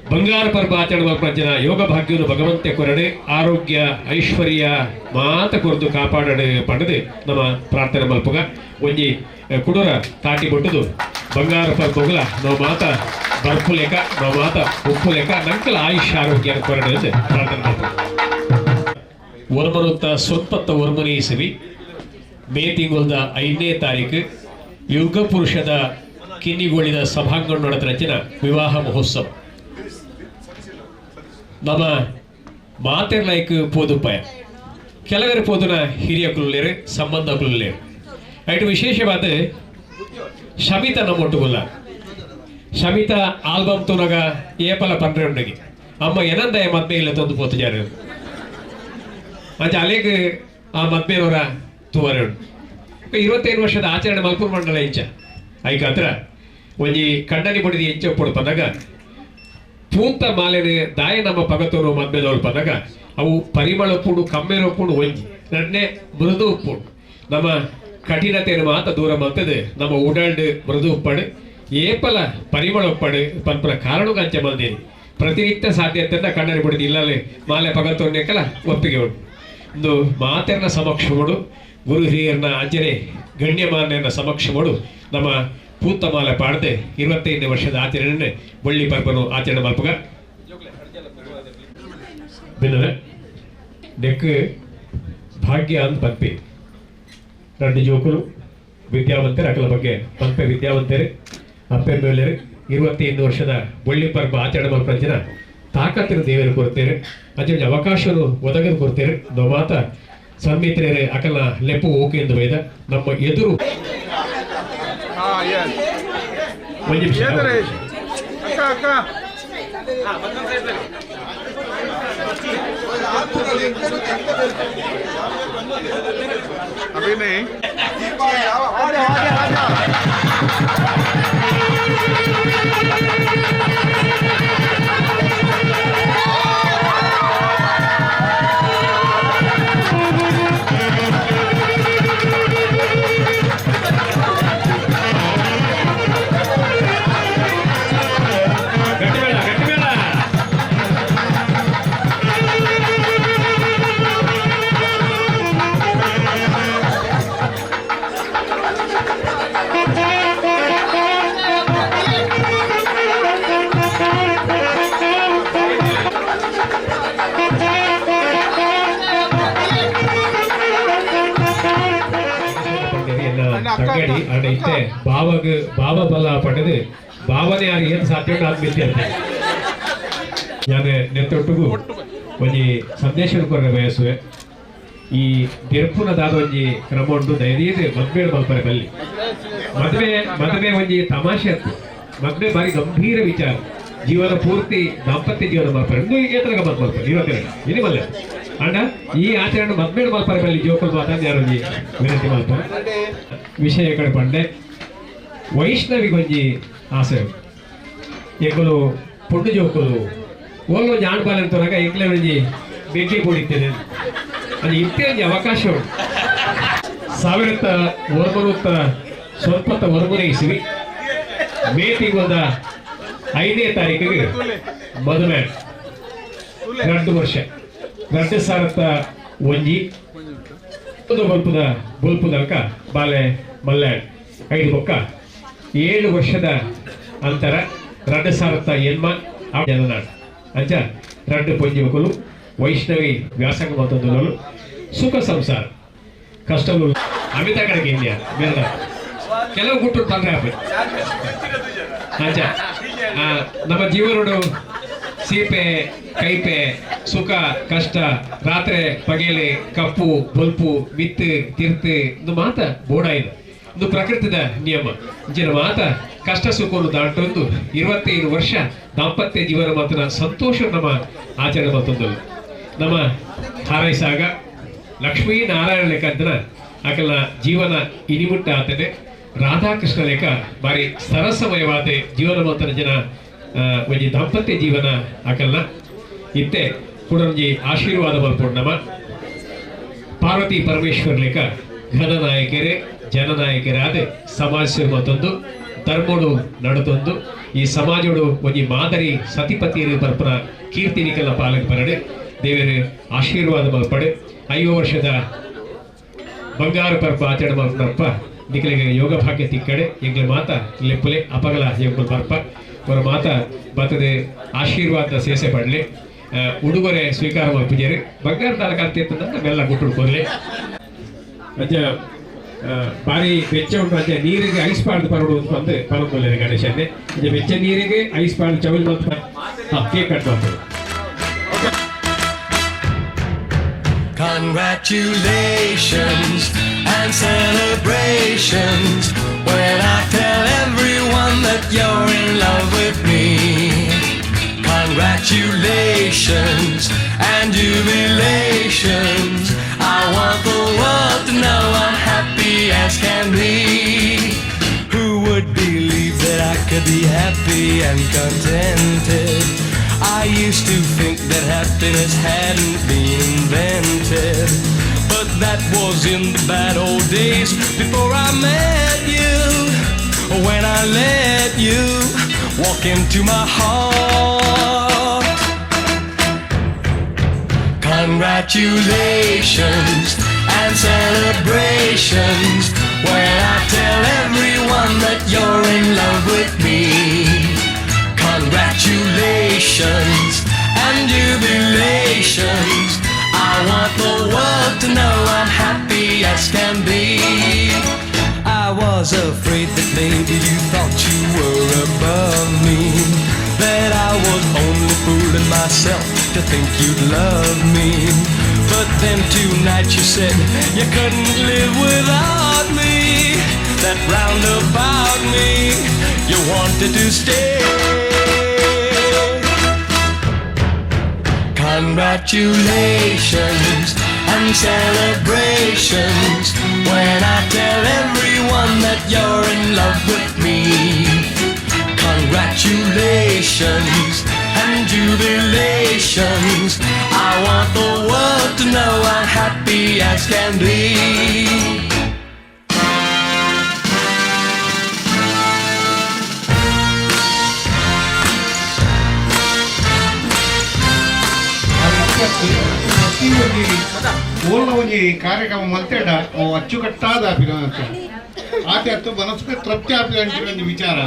ಬಂಗಾರ ಪರ್ವ ಆಚರಣೆ ಮಲ್ಪಂಚಿನ ಯೋಗ ಭಾಗ್ಯವನ್ನು ಭಗವಂತೆ ಕೊರಡೆ ಆರೋಗ್ಯ ಐಶ್ವರ್ಯ ಮಾತ ಕೊರದು ಕಾಪಾಡಡೆ ಪಡೆದು ನಮ್ಮ ಪ್ರಾರ್ಥನೆ ಮಲ್ಪುಗ ಒಂಜಿ ಕುಡುರ ತಾಟಿ ಬಿಟ್ಟದು ಬಂಗಾರ ಪರ್ವಗಳ ನಾವು ಮಾತ ಬರ್ಪು ಲೆಕ್ಕ ನಾವು ಮಾತ ಉಪ್ಪು ಲೆಕ್ಕ ನಂಕಲ ಆಯುಷ್ ಆರೋಗ್ಯ ಕೊರಡೆ ಎಂದು ಪ್ರಾರ್ಥನೆ ಮಲ್ಪುಗ ಒರ್ಮನುತ್ತ ಸೊಂಪತ್ತ ಒರ್ಮನೀಸವಿ ಮೇ ತಿಂಗಳ 5ನೇ ತಾರೀಕು ಯುಗ ಪುರುಷದ ಕಿನ್ನಿಗೋಳಿದ ಸಭಾಂಗಣ ನಡೆದ ವಿವಾಹ ಮಹೋತ್ಸವ ನಮ್ಮ ಮಾತೆರ್ಲೈಕ್ ಪೋದುಪಾಯ ಕೆಲವರ ಪೋದುನ ಹಿರಿಯ ಕುಲ್ಲೇರು ಸಂಬಂಧ ಕುಲ್ಲೇರು ಐಟು ವಿಶೇಷವಾದ ಶಮಿತ ನಮ್ಮೊಟ್ಟುಗುಲ್ಲ ಶಮಿತ ಆಲ್ಬಮ್ ತೋನಗ ಏಪಲ 12ಗೆ ಅಮ್ಮ ಏನಂದ ಮದ್ಮೆ ಇಲ್ಲ ತಂದು ಪೋತು ಜಾರ ಅಂಚ ಅಲೆಗ್ ಆ ಮದ್ಮೆನವರ ತೂವರೆ 25 ವರ್ಷದ ಆಚರಣೆ ಮಲ್ಪುರ್ ಮಂಡಲ ಇಂಚ ಐಕಾತ್ರ ಒಂಜಿ ಕಣ್ಣನಿ ಬಡಿದಿ ಇಂಚ ಪೊಡು ಪದಾಗ ಪೂಂತ ಮಾಲೆನೆ ದಾಯ ನಮ್ಮ ಪಗತೋರು ಮದ್ಮೆದವಳು ಪದಾಗ ಅವು ಪರಿಮಳ ಉಪ್ಪುಡು ಕಮ್ಮೆರ ಉಪ್ಪುಡು ಒಂಜಿ ನನ್ನೆ ಮೃದು ಉಪ್ಪುಡು ನಮ್ಮ ಕಠಿಣತೆಯನ್ನು ಮಾತ ದೂರ ಮಾಡ್ತದೆ ನಮ್ಮ ಉಡಾಲ್ಡ್ ಮೃದು ಉಪ್ಪಡು ಏಪಲ ಪರಿಮಳ ಉಪ್ಪಡು ಪನ್ಪರ ಕಾರಣಕ್ಕೆ ಅಂಚೆ ಬಂದೇನಿ ಪ್ರತಿನಿತ್ಯ ಸಾಧ್ಯತೆ ಕಣ್ಣನಿ ಬಡಿದಿ ಇಲ್ಲಲ್ಲಿ ಮಾಲೆ ಪಗತೋರ್ನೆಕಲ ಒಪ್ಪಿಗೆ ಉಂಟು ಒಂದು ಮಾತೆರ್ನ ಸಮಕ್ಷಮಡು ಗುರು ಹಿರಿಯರನ್ನ ಅಂಜನೆ ಗಣ್ಯಮಾನ್ಯರನ್ನ ಸಮಕ್ಷಮಡು ನಮ್ಮ ಪೂತಮಾಲೆ ಪಾಡದೆ 25ನೇ ವರ್ಷದ ಆಚರಣೆ ಬಳ್ಳಿ ಪರ್ಪನು ಆಚರಣೆ ಮಲ್ಪಗ ಬಿನ್ನರೆ ನೆಕ್ ಭಾಗ್ಯ ಅಂತ ಪಂಪೆ 2 ಜೋಕುಲು ವಿದ್ಯಾವಂತರು ಅಕಲ ಬಗ್ಗೆ ಪಂಪೆ ವಿದ್ಯಾವಂತರು ಅಪ್ಪೆ ಮೇಲೆ 25 ವರ್ಷದ ಬಳ್ಳಿ ಪರ್ಪ ಆಚರಣೆ ಮಲ್ಪಂಚಿನ ತಾಕತ್ತಿನ ದೇವರು ಕೊಡ್ತೇವೆ ಅಂಚೆ ಅವಕಾಶವನ್ನು ಒದಗದು ಕೊಡ್ತೇವೆ ನಾವು ಮಾತ ಸನ್ಮಿತ್ರರೇ ಅಕಲ ಲೆಪ್ಪು ಓಕೆ ಎಂದು ಬೈದ ನಮ್ಮ ಎದುರು ಒಂದು ನಿಮಿಷ अभी नहीं ತಂಗಡಿ ಅಡೈತೆ ಬಾವ ಬಲ ಪಡೆದು ಭಾವನೆ ಯಾರು ಏನು ಸಾಧ್ಯ ಆದ್ಮಿಲ್ತೆ ನಾನು ನೆತ್ತೊಟ್ಟಿಗೂ ಒಂಜಿ ಸಂದೇಶ ಕೊರ ಬಯಸುವೆ ಈ ಗೆರ್ಪುನದಾದ ಒಂಜಿ ಕ್ರಮ ಉಂಟು ಧೈರ್ಯದ ಮದ್ವೆ ಮಲ್ಪರೆ ಬಲ್ಲಿ ಮದುವೆ ಒಂಜಿ ತಮಾಷೆ ಅಂತ ಮದ್ವೆ ಬಾರಿ ಗಂಭೀರ ವಿಚಾರ ಜೀವನ ಪೂರ್ತಿ ದಾಂಪತ್ಯ ಜೀವನ ಮಲ್ಪರೆ ಇಂದು ಏತರ ಗಮ್ಮತ್ ಮಲ್ಪರೆ ಇಲ್ಲಿ ಮಲ್ಲೆ ಅಂಡ ಈ ಆಚರಣೆ ಮದ್ವೆ ಮಲ್ಪರೆ ಬಲ್ಲಿ ಜೋಕಲ್ ಮಾತಾಡಿ ಯಾರು ವಿನಂತಿ ಮಲ್ಪರೆ ವಿಷಯ ಕಡೆ ಪಂಡೆ ವೈಷ್ಣವಿಗೊಂಜಿ ಆಸೆ ಎಕ್ಕಲು ಪುಂಡು ಜೋಕಲು ಓಲ್ವ ಜಾಣ್ಪಾಲ ಅಂತನಾಗ ಎಂಕ್ಲೆ ಒಂಜಿ ಬೆಂಕಿ ಕೂಡಿರ್ತೇನೆ ಅದು ಇಂತೆ ಒಂಜಿ ಅವಕಾಶ ಉಂಟು 1900 ಸ್ವಲ್ಪತ್ತ ಹೊರಗುನೈಸಿವಿ ಮೇ ತಿಂಗಳ 5ನೇ ತಾರೀಕಿಗೆ ಮದುವೆ 2 ವರ್ಷ 2001 ಒಂದು ಬಲ್ಪುದಕ ಬಾಲೆ ಮಲ್ಯಾಡ್ 5 ಬೊಕ್ಕ 7 ವರ್ಷದ ಅಂತರ 2008 ಜನನಾಡು ಅಂಚ 2 ಪೊಂಜಿಮಕಲು ವೈಷ್ಣವಿ ವ್ಯಾಸಂಗ ಮತ್ತೊಂದು ಸುಖ ಸಂಸಾರ ಕಷ್ಟಗಳು ಅಮಿತ ಕಡೆಗೆ ಇಂಡಿಯಾ ಬೇರೆ ಕೆಲವು ಗುಟ್ಟು ತೊಂದರೆ ಆಗ್ಬೇಕು ಅಂಚ ನಮ್ಮ ಜೀವನೋಡು ಸೀಪೆ ಕೈಪೆ ಸುಖ ಕಷ್ಟ ರಾತ್ರಿ ಪಗೇಲೆ ಕಪ್ಪು ಬೊಲ್ಪು ಮಿತ್ತು ತಿರ್ತು ಇದು ಮಾತ ಬೋಡ ಇದು ಪ್ರಕೃತಿದ ನಿಯಮ ಇಂಚಿನ ಮಾತ ಕಷ್ಟ ಸುಖವನ್ನು ದಾಟೊಂದು 25 ವರ್ಷ ದಾಂಪತ್ಯ ಜೀವನ ಮಾತ್ರ ಸಂತೋಷ ನಮ್ಮ ಆಚರಣೆ ಮತ್ತೊಂದು ನಮ್ಮ ಹಾರೈಸಾಗ ಲಕ್ಷ್ಮೀನಾರಾಯಣ ಲೆಕ್ಕ ಅಂತನ ಆಕಲ್ನ ಜೀವನ ಇನಿಮುಟ್ಟ ಆತದೆ. ರಾಧಾಕೃಷ್ಣ ಲೆಕ್ಕ ಬಾರಿ ಸರಸಮಯವಾದ ಜೀವನ ಮಂತನ ಜನ ಒಂಜಿ ದಾಂಪತ್ಯ ಜೀವನ ಆಕಲ್ನ ಇತ್ತೆ ಕೂಡ ಒಂಜಿ ಆಶೀರ್ವಾದ ಮಲ್ಪೊಂಡಮ. ಪಾರ್ವತಿ ಪರಮೇಶ್ವರ್ ಲೆಕ್ಕ ಘನನಾಯಕರೇ ಜನನಾಯಕರೇ ಆದೆ ಸಮಾಜ ಸೇವೆ ಮತ್ತೊಂದು ಧರ್ಮೋಡು ನಡೆದೊಂದು ಈ ಸಮಾಜೋಡು ಒಂಜಿ ಮಾದರಿ ಸತಿಪತಿಯರು ಬರ್ಪನ ಕೀರ್ತಿನಿಕಲ್ಲ ಪಾಲನೆ ಬರಡೆ ದೇವರೇ ಆಶೀರ್ವಾದ ಮಲ್ಪಡೆ. 5 ವರ್ಷದ ಬಂಗಾರು ಪರ್ಪ ಆಚರಣೆ ಮಲ್ಪನಪ್ಪ ನಿಖಲಿಗೆ ಯೋಗ ಭಾಗ್ಯ ತಿಕ್ಕಡೆ ಎಂಗ್ಲ ಮಾತ ಲೆಪ್ಪಲೆ ಅಪಗಲ ಎಂಬುದು ಬರ್ಪ ಅವರ ಮಾತ ಬರ್ತದೆ ಆಶೀರ್ವಾದ ಸೇಸೆ ಪಡಲಿ ಉಡುಗೊರೆ ಸ್ವೀಕಾರ ಮಲ್ಪಿಜೇರಿ ಬಂಗಾರ ತಾಲೂಕು ಅಂತ ಮೆಲ್ಲ ಗುಟ್ಟು ಕೊಡ್ಲಿ ಅಜ್ಜ ಬಾರಿ ಬೆಚ್ಚ ಉಂಟು ಅಜ್ಜ ನೀರಿಗೆ ಐಸ್ ಪಾಡ್ದು ಪರಡು ಅಂತ ಪರೊಂದಿಲ್ಲ ಗಣೇಶನ್ನೇ ಅಜ್ಜ ಬೆಚ್ಚ ನೀರಿಗೆ ಐಸ್ ಪಾಡ್ದು ಚವಲ್ ಬಂತು ಕೇಕ್ ಕಟ್ ಮಾಡ್ತಾರೆ. Congratulations and celebrations when I tell everyone that you're in love with me. Congratulations and jubilations. I want the world to know I'm happy as can be. Who would believe that I could be happy and contented? I used to think that happiness hadn't been invented, but that was in the bad old days before I met you. When I let you walk into my heart. Congratulations and celebrations when I tell everyone that you're in love with me. Congratulations and jubilations. I want the world to know I'm happy as can be. I was afraid that maybe you thought you were above me, that I was only fooling myself to think you'd love me. But then tonight you said you couldn't live without me, that round about me you wanted to stay. Congratulations and celebrations when I tell everyone that you're in love with me. Congratulations and jubilations. I want the world to know I'm happy as can be. ಒಂಜಿ ಕಾರ್ಯಕ್ರಮ ಮಲ್ತೆಡ ಅಚ್ಚುಕಟ್ಟಾದ ಅಭಿನಂತ ಆತ ಅತ್ತು ಮನಸ್ಸಿಗೆ ತೃಪ್ತಿ ಆಪಿದ ಒಂದು ವಿಚಾರ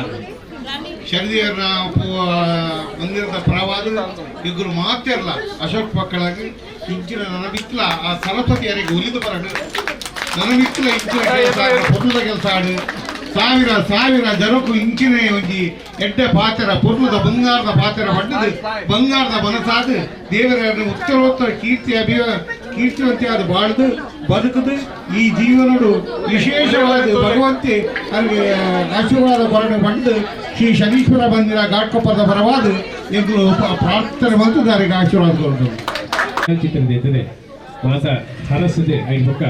ಶರದಿಯರ ಮಂದಿರದ ಪರವಾದ ಇಬ್ಬರು ಮಾತಿರಲ್ಲ ಅಶೋಕ್ ಮಕ್ಕಳಾಗಿ ಇಂಚಿನ ನನಬಿತ್ತಲ ಆ ಸರಸ್ವತಿಯರಿಗೆ ಒಲಿದು ಬರಡು ನನಬಿತ್ತಲ ಇಂಚಿನ ಕೆಲಸ ಪೊರ್ಲದ ಕೆಲಸ ಆಡು ಸಾವಿರ ಸಾವಿರ ಜನಕ್ಕೂ ಇಂಚಿನ ಒಂಜಿ ಎಡ್ಡೆ ಪಾತ್ರ ಪೊರ್ಲದ ಬಂಗಾರದ ಪಾತ್ರ ಪಡ್ಡದು ಬಂಗಾರದ ಮನಸ್ಸಾದ ದೇವರನ್ನು ಉತ್ತರೋತ್ತರ ಕೀರ್ತಿವಂತಿಯಾದ ಬಾಳ್ದು ಬದುಕದು ಈ ಜೀವನಡು ವಿಶೇಷವಾದ ಭಗವಂತೆ ಅಲ್ಲಿ ಆಶೀರ್ವಾದ ಬರಡು ಬಂದು ಶ್ರೀ ಶನೀಶ್ವರ ಬಂದಿರ ಘಾಟ್ಕೊಪ್ಪದ ಪರವಾದ ಎಂದು ಪ್ರಾರ್ಥನೆ ಬಂತು ದಾರಿಗೆ ಆಶೀರ್ವಾದ ಕೊಡೋದು ಚಿತ್ರದಿದ್ದರೆ ಮಾತಾ ಹರಸದೆ ಐದು ಪಕ್ಕ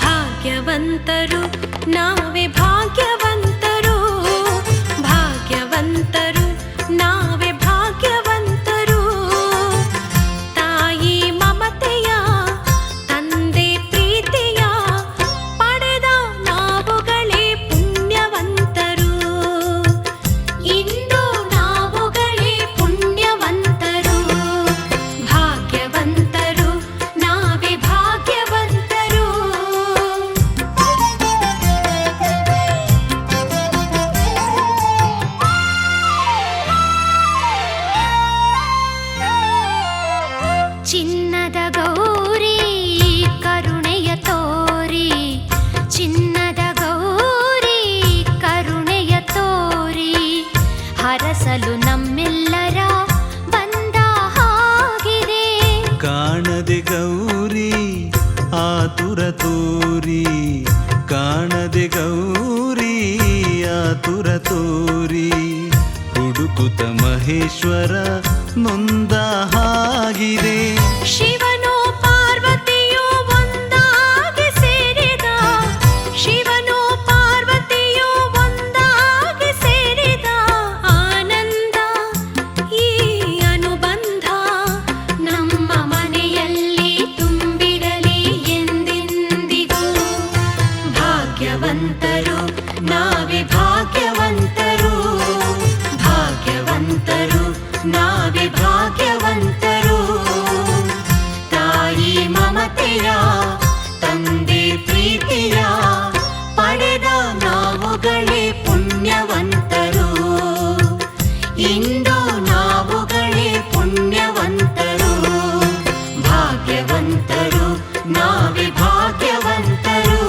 ಭಾಗ್ಯವಂತರು ನಾವೇ ಭಾಗ್ಯವಂತರು ಭಾಗ್ಯವಂತರು ನಾವೇ ಭಾಗ್ಯವಂತರು ತಾಯಿ ಮಮತೆಯ ತಂದೆ ಪ್ರೀತಿಯ ಪಡೆದ ನಾವುಗಳೇ ಪುಣ್ಯವಂತರು ಗೌರಿ ಆತುರ ತೋರಿ ಹುಡುಕುತ್ತ ಮಹೇಶ್ವರ ನೊಂದ ಹಾಗಿದೆ. ಶಿವನು ಪಾರ್ವತಿಯು ಒಂದಾಗಿ ಸೇರಿದ, ಶಿವನು ಪಾರ್ವತಿಯು ಒಂದಾಗಿ ಸೇರಿದ ಆನಂದ ಈ ಅನುಬಂಧ ನಮ್ಮ ಮನೆಯಲ್ಲಿ ತುಂಬಿರಲಿ ಎಂದೆಂದಿಗೂ. ಭಾಗ್ಯವಂತರು ನಾವೇ ಭಾಗ್ಯವಂತರು, ಭಾಗ್ಯವಂತರು ನಾವೇ ಭಾಗ್ಯವಂತರು. ತಾಯಿ ಮಮತೆಯ ತಂದೆ ಪ್ರೀತಿಯ ಪಡೆದ ನಾವುಗಳೇ ಪುಣ್ಯವಂತರು. ಇಂದು ನಾವುಗಳೇ ಪುಣ್ಯವಂತರು, ಭಾಗ್ಯವಂತರು ನಾವೇ ಭಾಗ್ಯವಂತರು.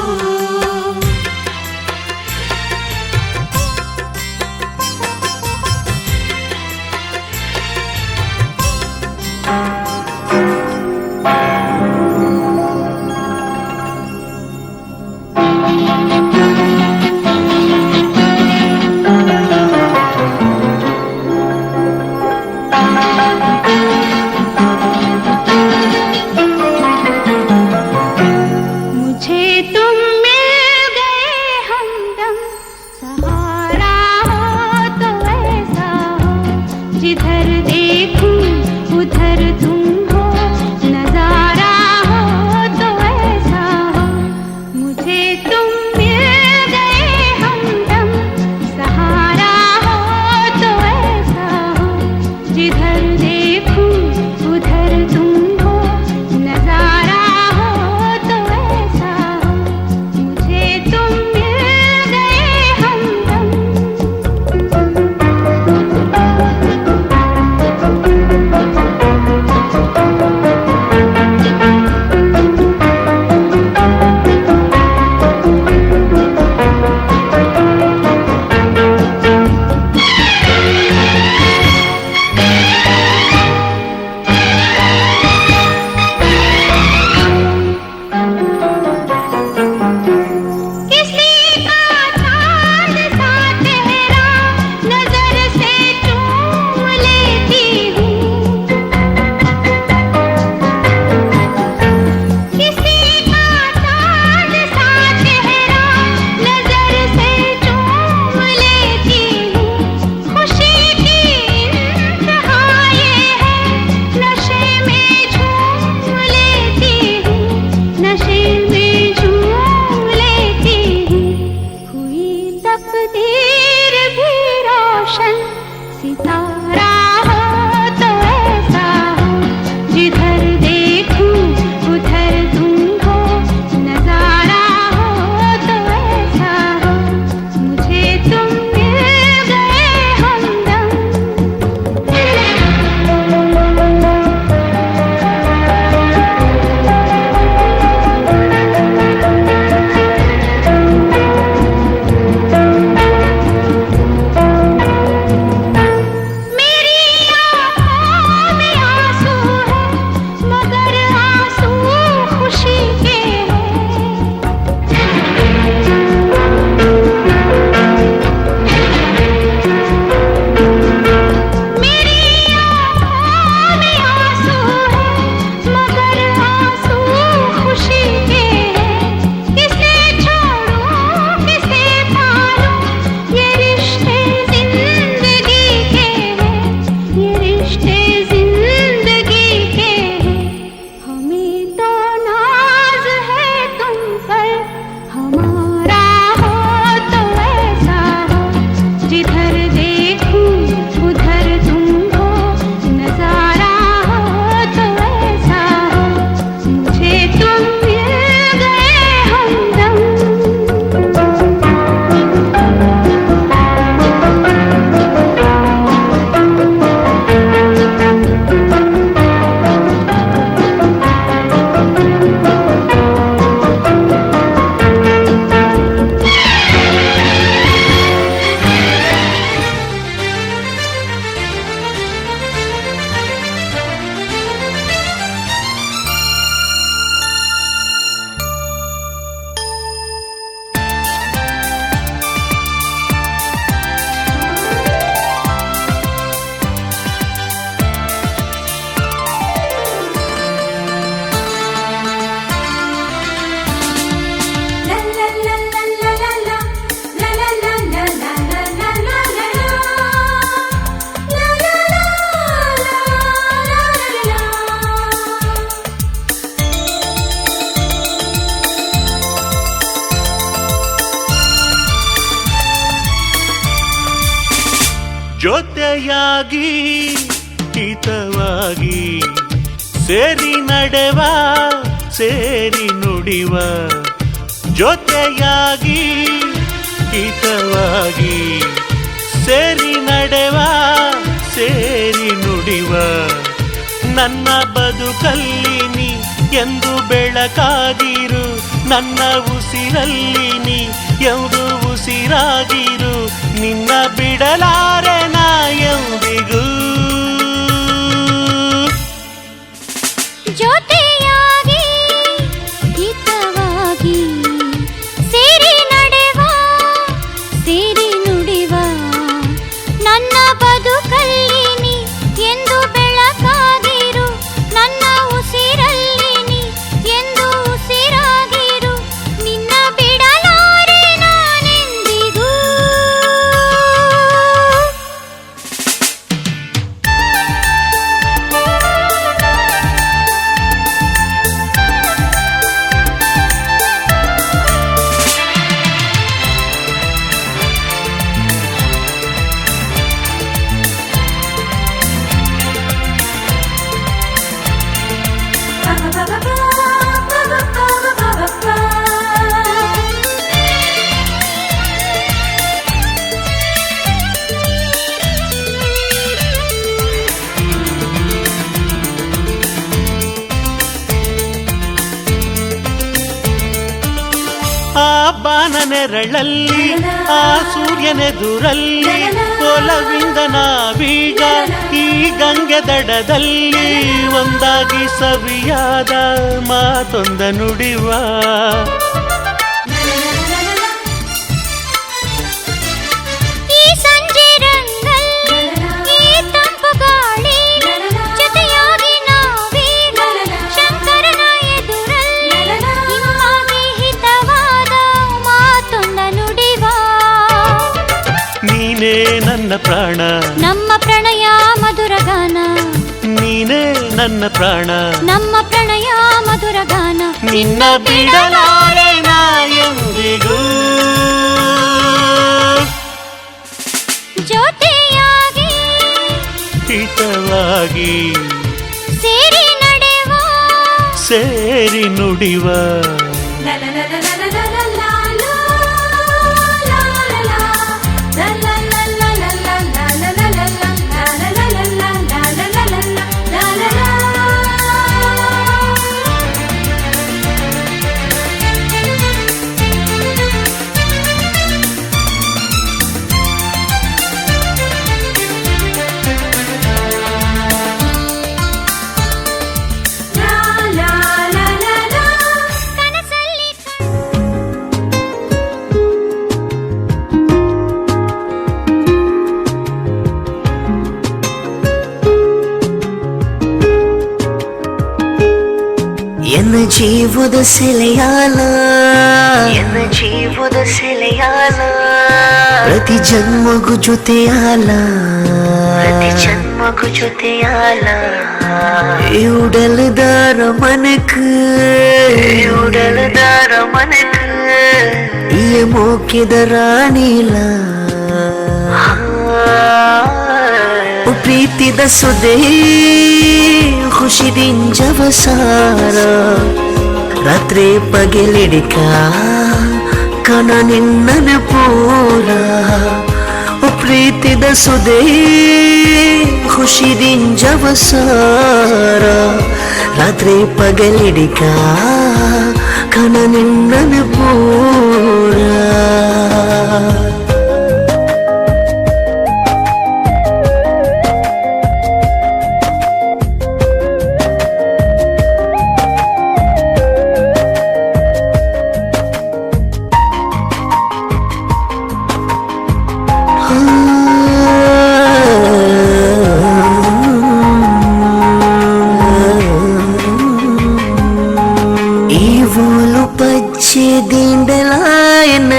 ಜೊತೆಯಾಗಿ ಹಿತವಾಗಿ ಸೇರಿ ನಡೆವ ಸೇರಿ ನುಡಿವ ಜೊತೆಯಾಗಿ ಹಿತವಾಗಿ ಸೇರಿ ನಡೆವ ಸೇರಿ ನುಡಿವ ನನ್ನ ಬದುಕಲ್ಲಿ ನೀ ಎಂದು ಬೆಳಕಾಗಿರು ನನ್ನ ಉಸಿರಲ್ಲಿ ನೀ ಎಂದು ಉಸಿರಾಗಿರು ನಿನ್ನ ಬಿಡಲಾರೆ ನಾ ಎಂದಿಗೂ ಜೊತೆಯಾಗಿ ಹಿತವಾಗಿ ಸೇರಿ ನಡೆವ ಸೇರಿ ನುಡಿವ ನನ್ನ ಬದುಕಲ್ಲಿ ನೀ ಎಂದು ಬೆಳಕಾಗಿರು ನನ್ನ ಉಸಿರಲ್ಲಿ ನೀ ಎಂದು ಉಸಿರಾಗಿರು ನಿನ್ನ ಬಿಡಲಾರೆ ನಾನೆಂದಿಗೂ ಆ ಬಾನನೆರಳಲ್ಲಿ ಆ ಸೂರ್ಯನೆದುರಲ್ಲಿ ಒಲವಿಂದ ನಾವೀಗ ಈ ಗಂಗೆ ದಡದಲ್ಲಿ ಒಂದಾಗಿ ಸವಿಯಾದ ಮಾತೊಂದ ನುಡಿವ ಈ ಸಂಜೆ ರಂಗಲ್ಲಿ ಈ ತಂಪು ಗಾಳಿ ಜೊತೆಯಾಗಿ ನಾವೀಗ ಶಂಕರನ ಎದುರಲ್ಲಿ ಹಿಮ್ಮಾಗಿ ಹಿತವಾದ ಮಾತೊಂದ ನುಡಿವ ನೀನೇ ನನ್ನ ಪ್ರಾಣ ನಮ್ಮ ಪ್ರಣಯ ಮಧುರ ಗಾನ ನೀನೇ ನನ್ನ ಪ್ರಾಣ ನಮ್ಮ ಪ್ರಣಯ ಮಧುರ ಗಾನ ನಿನ್ನ ಬಿಡಲಾರೆ ನಾ ಎಂದಿಗೂ ಜೊತೆಯಾಗಿ ಹಿತವಾಗಿ ಸೇರಿ ನಡೆವ ಸೇರಿ ನುಡಿವ ಕನಸಲ್ಲಿ ಎನ್ನ ಜೀವದ ಸೆಲೆಯಾಲ ಎನ್ನ ಜೀವದ ಸೆಲೆಯಾಲ ಪ್ರತಿ ಜನ್ಮಗೂ ಜೊತೆಯಾಲ ಪ್ರತಿ ಜನ್ಮಗೂ ಜೊತೆಯಾಲ ಉಡಲದಾರ ಮನಕ ಉಡಲದಾರ ಮನಕ ಈ ಮೋಕಿದ ರಾಣಿಲ ಪ್ರೀತಿದ ಸುದೇ ಖುಷಿದಿಂಜವಸಾರ ರಾತ್ರಿ ಪಗಲಿಡಿಕ ಕನ ನಿನ್ನನ ಪೂರ ಪ್ರೀತಿದ ಸುದೇ ಖುಷಿದಿಂಜವಸಾರ ರಾತ್ರಿ ಪಗಲಿಡಿಕ ಕನ ನಿನ್ನನ ಪೂರ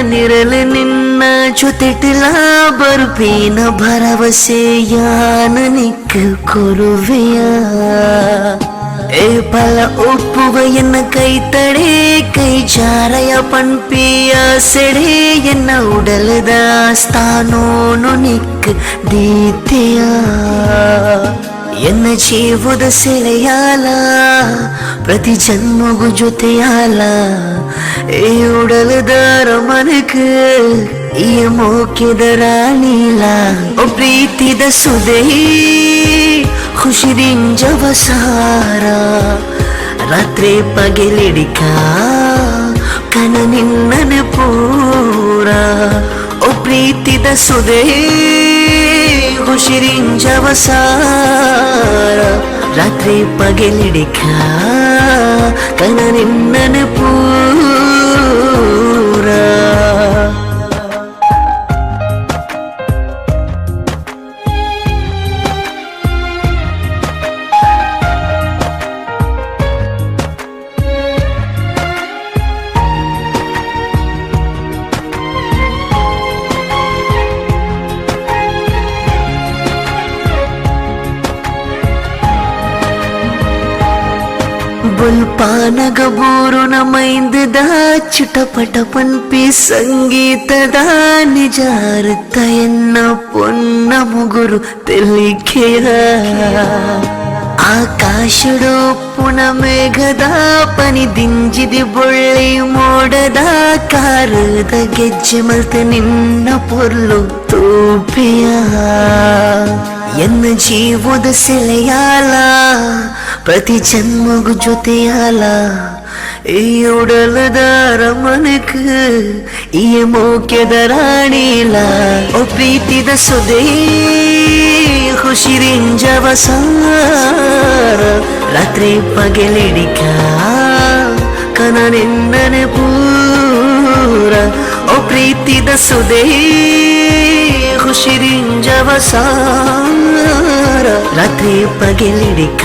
ನಿರಲ ನಿನ್ನ ಜೊತೆಟಿಲ ಬರ್ಪೀನ ಭರವಸೆಯಾನ ನಿಕ್ಕ ಕೊರುವೆಯ ಏ ಫಲ ಒಪ್ಪುವ ಎನ್ನ ಕೈ ತಡೆ ಕೈ ಜಾರಯ ಪಂಪಿಯ ಸೆಡೆ ಎನ್ನ ಉಡಲದ ಸ್ಥಾನೋನು ನಿಕ್ ದೀತೆಯ ಎನ್ನ ಜೀವದ ಸೆಳೆಯಾಲ ಪ್ರತಿ ಜನ್ಮಗೂ ಜೊತೆಯಾಲ ಏ ಉಡಲದಾರ ಮನಕ ಈ ಮೋಕ್ಯದ ರಾಣೀಲ ಓ ಪ್ರೀತಿದ ಸುದೇ ಖುಷಿರಿಂಜವ ಸಾರ ರಾತ್ರಿ ಪಗಲಿಡಿಕ ಕನ ನಿನ್ನನ ಪೂರ ಓ ಪ್ರೀತಿದ ಸುದೇ ಖುಷಿರಿಂಜವ ಸಾರ ರಾತ್ರಿ ಪಗಲಿಡಿಕ ಕನ ನಿನ್ನನ ಪೂರ ಬುಲ್ಪಾನಗ ಬೋರುನ ಮೈಂದದ ಚುಟಪಟ ಪನ್ಪಿ ಸಂಗೀತದ ನಿಜಾರ್ಥ ಎನ್ನ ಪೊನ್ನ ಮುಗುರು ತೆಲಿಕೆಯ ಆಕಾಶಡು ಪುನ ಮೇಘದ ಪನಿ ದಿಂಜಿದಿ ಬೊಳ್ಳಿ ಮೋಡದ ಕಾರದ ಗೆಜ್ಜೆ ಮಲ್ತ ನಿನ್ನ ಪೊರ್ಲು ತೂಪೆಯ ಎನ್ನ ಜೀವದ ಸೆಳೆಯಾಲ ಪ್ರತಿ ಜನ್ಮಗೂ ಜೊತೆಯಾಲ ಈ ಉಡಲದಾರ ಮನಕ ಈ ಮೋಕ್ಯದ ರಾಣೀಲ ಓ ಪ್ರೀತಿದ ಸುದೇ ಖುಷಿರಿಂಜವ ಸಾರ ರಾತ್ರಿ ಪಗಲಿಡಿಕ ಕನ ನಿನ್ನನ ಪೂರ ಓ ಪ್ರೀತಿದ ಸುದೇ ಖುಷಿರಿಂಜವ ಸಾರ ರಾತ್ರಿ ಪಗಲಿಡಿಕ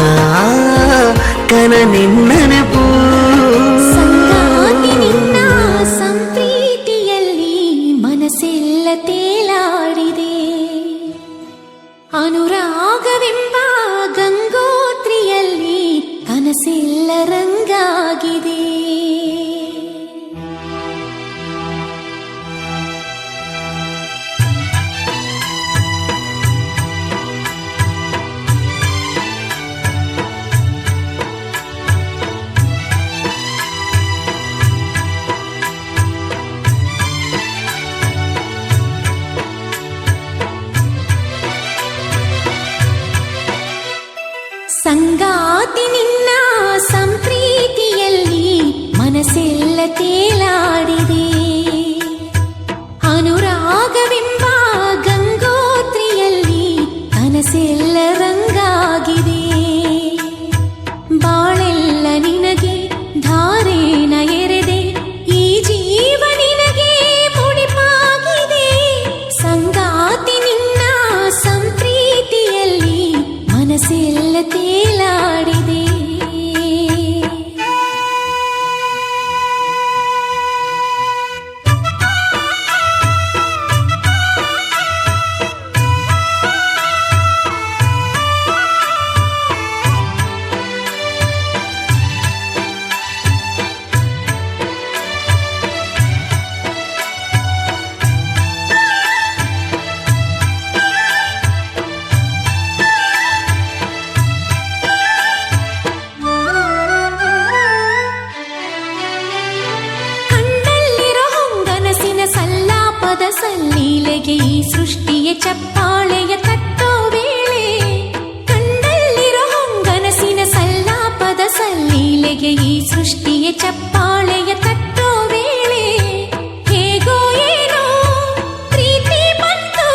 ಕನ ನಿನ್ನನ ಸಂಗಾತಿ ನಿನ್ನ ಸಂಪ್ರೀತಿಯಲ್ಲಿ ಮನಸ್ಸೆಲ್ಲ ತೇಲಾಡಿದೆ ಅನುರಾಗವೆಂಬ ಗಂಗೋತ್ರಿಯಲ್ಲಿ ಕನಸೆಲ್ಲ ರಂಗಾಗಿದೆ ಸಂಗಾತಿ ನಿನ್ನ ಸಂಪ್ರೀತಿಯಲ್ಲಿ ಮನಸ್ಸೆಲ್ಲ ತೇಲಾಡಿದೆ ಅನುರಾಗವೆಂಬ ಗಂಗೋತ್ರಿಯಲ್ಲಿ ಕನಸೆಲ್ಲ ರಂಗಾಗಿದೆ ಬಾಳೆಲ್ಲ ನಿನಗೆ ಧಾರೇನ ಎರೆದೆ ಈ ಜೀವ ನಿನಗೆ ಮುಡಿಪಾಗಿದೆ ಸಂಗಾತಿ ನಿನ್ನ ಸಂಪ್ರೀತಿಯಲ್ಲಿ ಮನಸ್ಸೆಲ್ಲ ತೇಲಾಡಿದೆ ಸಲ್ಲೀಲೆಗೆ ಈ ಸೃಷ್ಟಿಯ ಚಪ್ಪಾಳೆಯ ತಟ್ಟೋ ವೇಳೆ ಕಂಡಲ್ಲಿರೋ ಹೊಂಗನಸಿನ ಸಲ್ಲಾಪದ ಸಲ್ಲೀಲೆಗೆ ಈ ಸೃಷ್ಟಿಯ ಚಪ್ಪಾಳೆಯ ತಟ್ಟೋ ವೇಳೆ ಹೇಗೋ ಏನೋ ಪ್ರೀತಿ ಬಂತು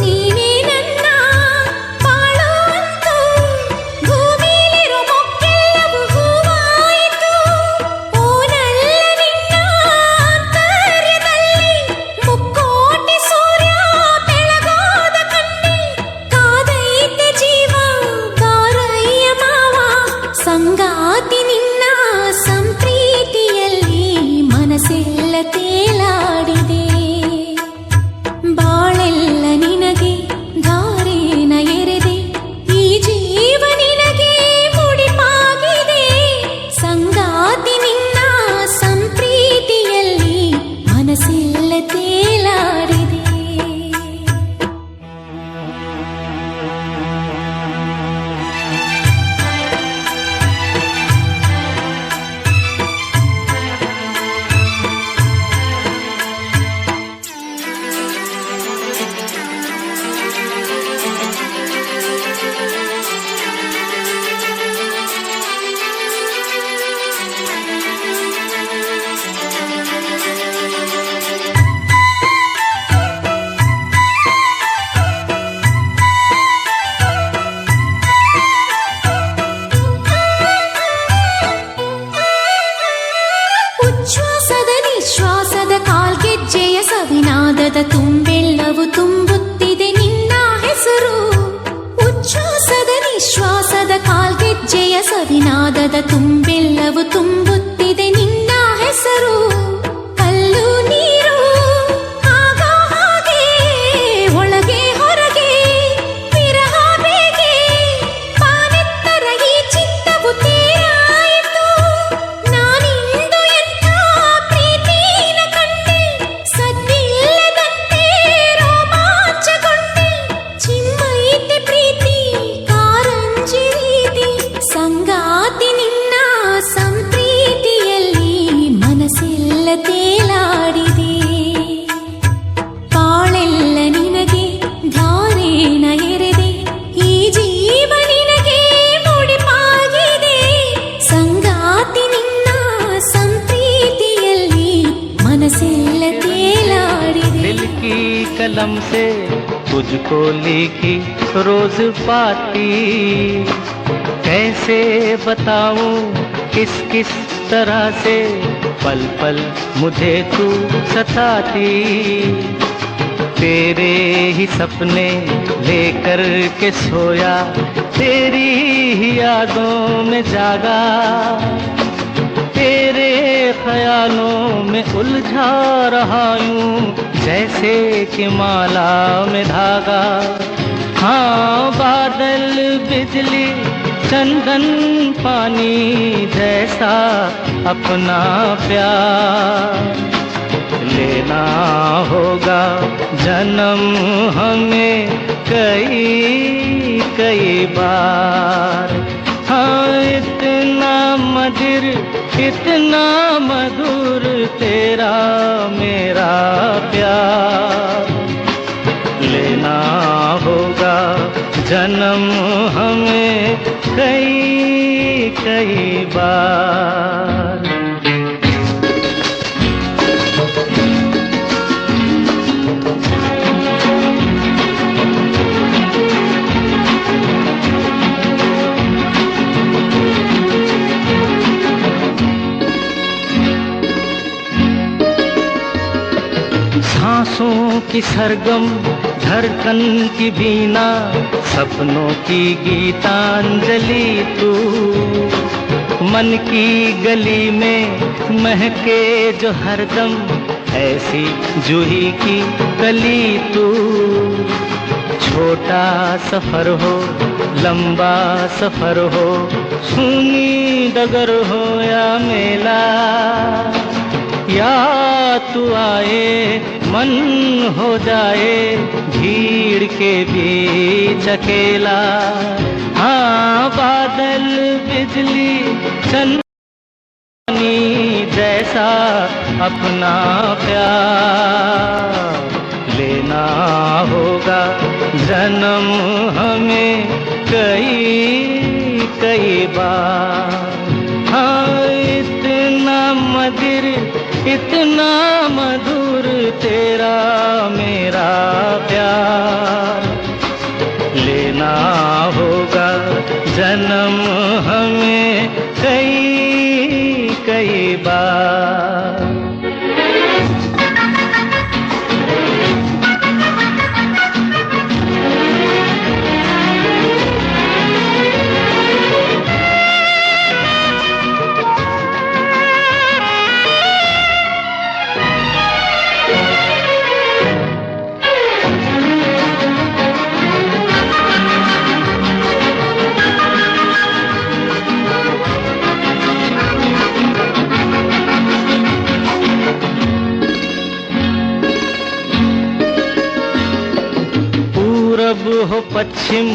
ನೀನೇ ನನ್ನ ಬಾಳೋ ಅಂತು ಭೂಮಿಲಿರೋ ಮೊಕ್ಕೆಲ್ಲವೂ ಹೂವಾಯಿತು ಓನಲ್ಲ ನಿನ್ನ ಆಂತರ್ಯದಲ್ಲಿ ಮುಕ್ಕೋಟಿ ಸೂರ್ಯ ಬೆಳಗೋದ ಕಣ್ಣು ನಾದದ ತುಂಬೆಲ್ಲವೂ ತುಂಬುತ್ತಿದೆ ನಿನ್ನ ಹೆಸರು ಉಚ್ಛ್ವಾಸದ ನಿಶ್ವಾಸದ ಕಾಲ್ಗೆಜ್ಜೆಯ ಸವಿನಾದದ ತುಂಬೆಲ್ಲವೂ ತುಂಬುತ್ತಿದೆ ನಿನ್ನ ಹೆಸರು ಕಲ್ಲು ನೀರು ಆಗೋ ಹಾಗೆ ಒಳಗೆ ಹೊರಗೆ ವಿರಹ ಬೇಗೆ ಪಾನೆತ್ತರ ಈ ಚಿತ್ತವು ತೇರಾಯಿತು ನಾನಿಂದು ಎಂಥ ಪ್ರೀತಿನ ಕಂಡೆ ಸದ್ದಿಲ್ಲದಂತೆ ರೋಮಾಂಚಗೊಂಡೆ ಚಿಮ್ಮೈತೆ ಪ್ರೀತಿ ಕಾರಂಜಿ ರೀತಿ ಸಂಗಾತಿ ನಿನ್ನ ಸಂಪ್ರೀತಿಯಲ್ಲಿ ಮನಸ್ಸೆಲ್ಲ ತೇಲಾಡಿದೆ ಬಾಳೆಲ್ಲ ನಿನಗೆ ಧಾರೇಣ ಎರೆದೆ ಈ ಜೀವ ನಿನಗೆ ಮುಡಿಪಾಗಿದೆ ಸಂಗಾತಿ ನಿನ್ನ ಸಂಪ್ರೀತಿಯಲ್ಲಿ ಮನಸ್ಸೆಲ್ಲ ತೇಲಾಡಿದೆ दिल की कलम से तुझको लिखी रोज पाती कैसे बताऊं किस किस तरह से पल पल मुझे तू सताती तेरे ही सपने लेकर के सोया तेरी ही यादों में जागा तेरे ख्यालों में उलझा रहा यूं जैसे कि माला में धागा हाँ बादल बिजली चंदन पानी जैसा अपना प्यार लेना होगा जन्म हमें कई कई बार हाँ इतना मधुर इतना मधुर तेरा मेरा प्यार लेना होगा जन्म हमें कई कई बार सांसों की सरगम धड़कन की बीना सपनों की गीतांजलि तू मन की गली में महके जो हरदम ऐसी जूही की कली तू छोटा सफर हो लंबा सफर हो सुनी डगर हो या मेला या तू आए मन हो जाए भीड़ के बीच अकेला हाँ बादल बिजली चंदनी जैसा अपना प्यार लेना होगा जन्म हमें कई कई बार हाँ इतना मधुर इतना मधुर तेरा मेरा प्यार लेना होगा जन्म हमें कई कई बार हो पश्चिम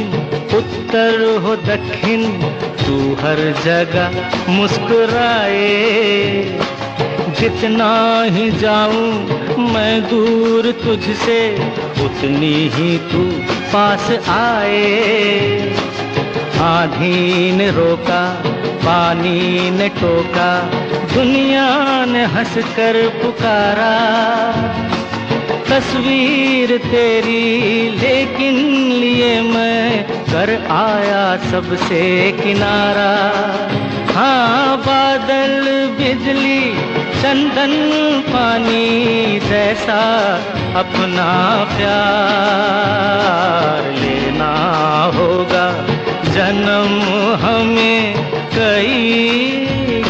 उत्तर हो दक्षिण तू हर जगह मुस्कुराए जितना ही जाऊं मैं दूर तुझसे उतनी ही तू पास आए आंधी ने रोका पानी ने टोका दुनिया ने हंसकर पुकारा तस्वीर तेरी लेकिन लिए मैं कर आया सबसे किनारा हाँ बादल बिजली चंदन पानी जैसा अपना प्यार लेना होगा जन्म हमें कई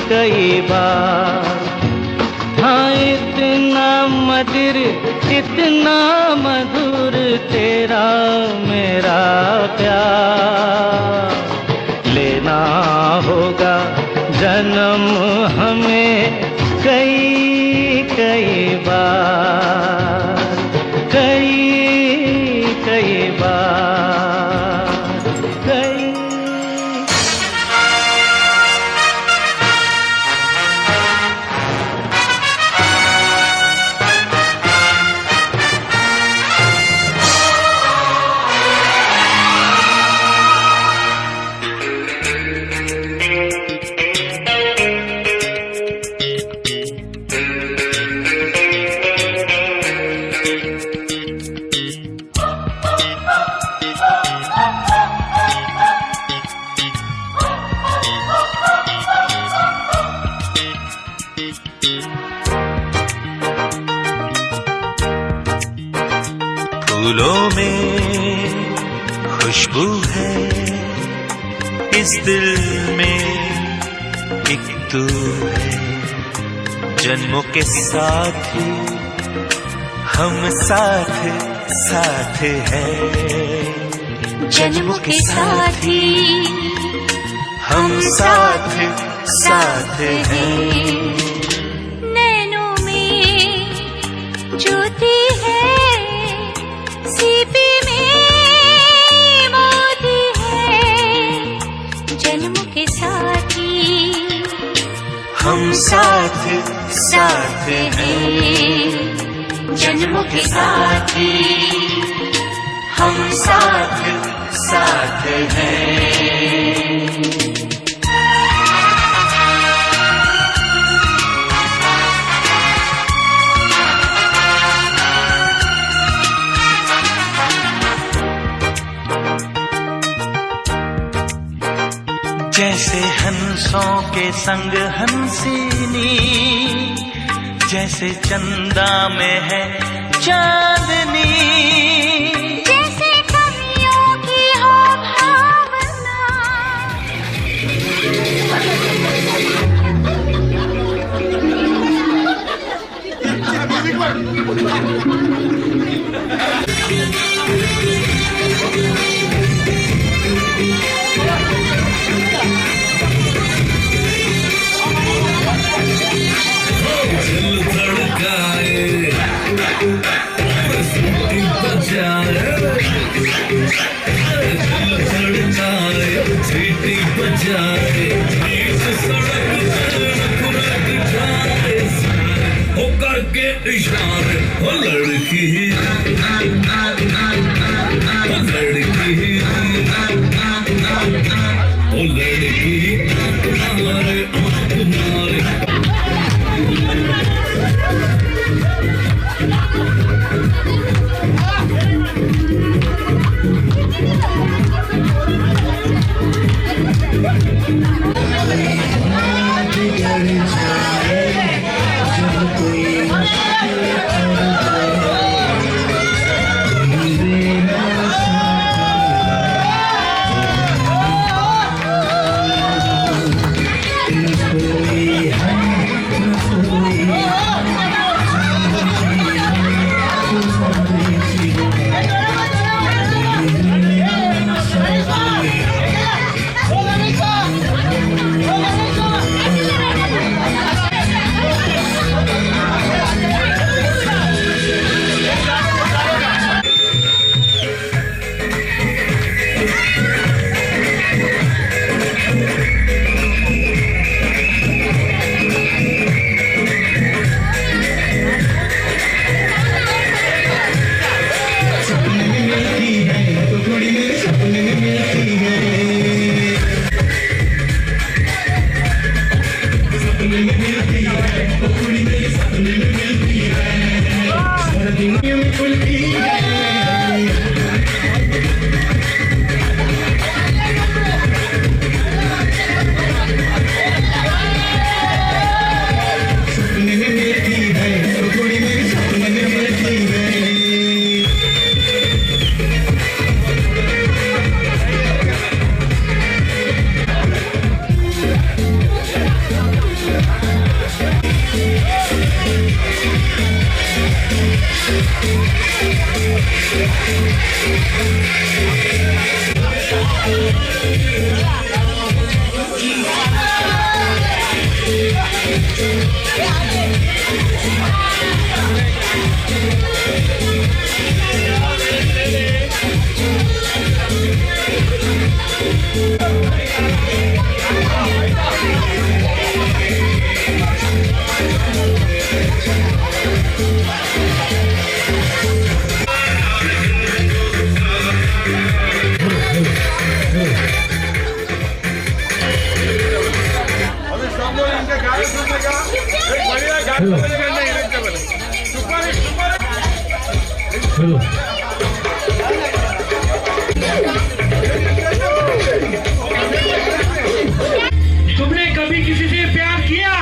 कई बार। हाँ इतना मधुर इतना मधुर तेरा मेरा प्यार लेना होगा जन्म हमें कई कई बार कई कई बार कई। फूलों में खुशबू है इस दिल में एक तू है जन्मों के साथी हम साथ साथ हैं जन्मों के साथी हम साथ साथ हैं। नैनों में ज्योति है सीपी में मोती है जन्मों के साथी हम साथ साथ हैं जन्मों के साथी हम साथ साथ हैं। जैसे हंसों के संग हंसिनी जैसे चंदा में है चांदनी जैसे कवियों की हो भावना इशारे हो लड़की ओ लड़की तुम्हारे तुमने कभी किसी से प्यार किया?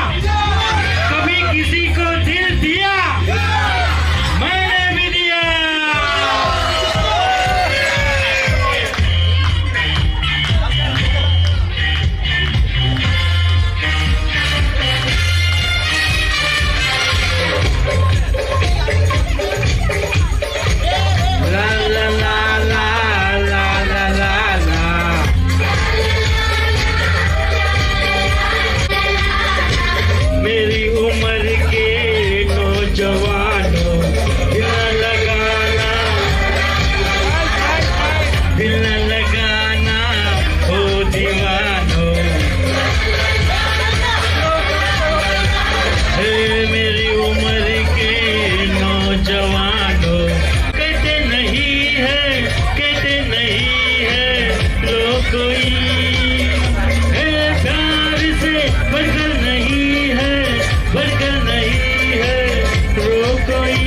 कभी किसी को दिल दिया? मैंने भी दिया। ला ला ला ला ला ला ला ला। मेरी उम्र के नौजवानों, दिल न लगाना हो दीवानों। हे मेरी उम्र के नौजवानों, कहते नहीं है लोग कोई, प्यार से बढ़कर नहीं है रो कोई।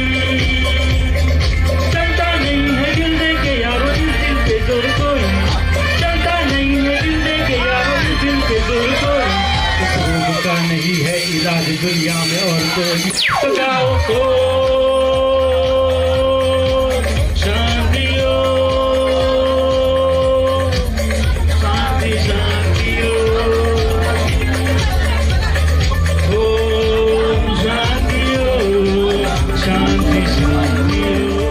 चलता नहीं है दिल दे के यारों इस दिल पे जोर कोई, चलता नहीं है दिल दे के यारों इस दिल पे जोर कोई। इस रोग का नहीं है इलाज दुनिया में और कोई। पकाओ को शांतियों, शांति शांतियों, ओम शांतियों, शांति शांतियों।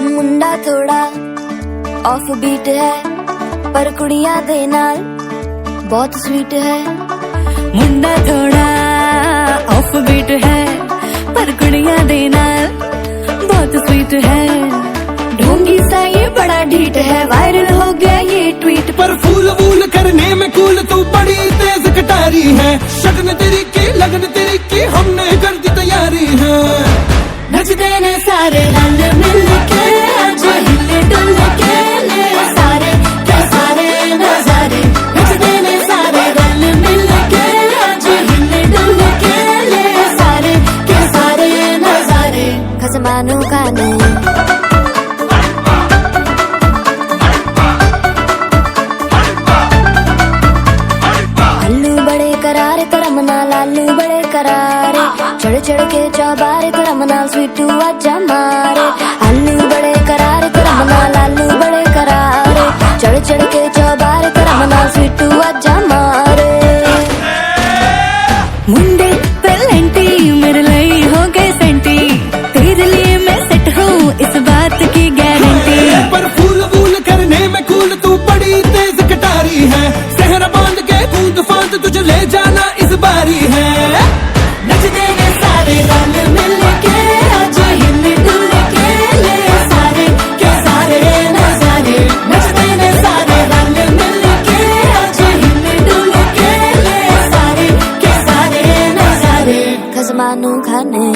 मुंडा थोड़ा ऑफ बीट है पर कुड़ियां दे नाल बहुत स्वीट है। मुंडा थोड़ा ऑफ बीट है पर कुड़ियां दे नाल बहुत स्वीट है। ढोंगी सा ये बड़ा ढीठ है, वायरल हो गया ये ट्वीट पर फूल वूल करने में कूल तू बड़ी तेज कटारी है। शगन तेरी की लगन तेरी की हमने कर दी तैयारी है। नचते ने सारे रंग मिल के आज हिले डुल के ले सारे के सारे नजारे। नचते ने सारे रंग मिल के आज हिले डुल के ले सारे के सारे नजारे। खसमानू खाने अल्लू बड़े करारे तरमना लालू बड़े करारे। चढ़ चढ़ के चौबारे तरमना स्वीटू आजा मारे। अल्लू बड़े करारे तरमना लालू बड़े करारे। चढ़ चढ़ के चौबारे तरमना स्वीटू आजा मारे। मुंडे पेलेंटी मेरे लिए हो गए सेंटी, तेरे लिए मैं सेट हूँ इस बात की गारंटी। पर फूल वूल करने में कूल तू बड़ी तेज कटारी है। सहरा बांध के बूंद फांद तुझे ले जाना इस बारी है। नचते ने सारे रंग मिल के आज हिले डुल के ले सारे के सारे नजारे। नचते ने सारे रंग मिल के आज हिले डुल के ले सारे के सारे नजारे। खसमानू खाने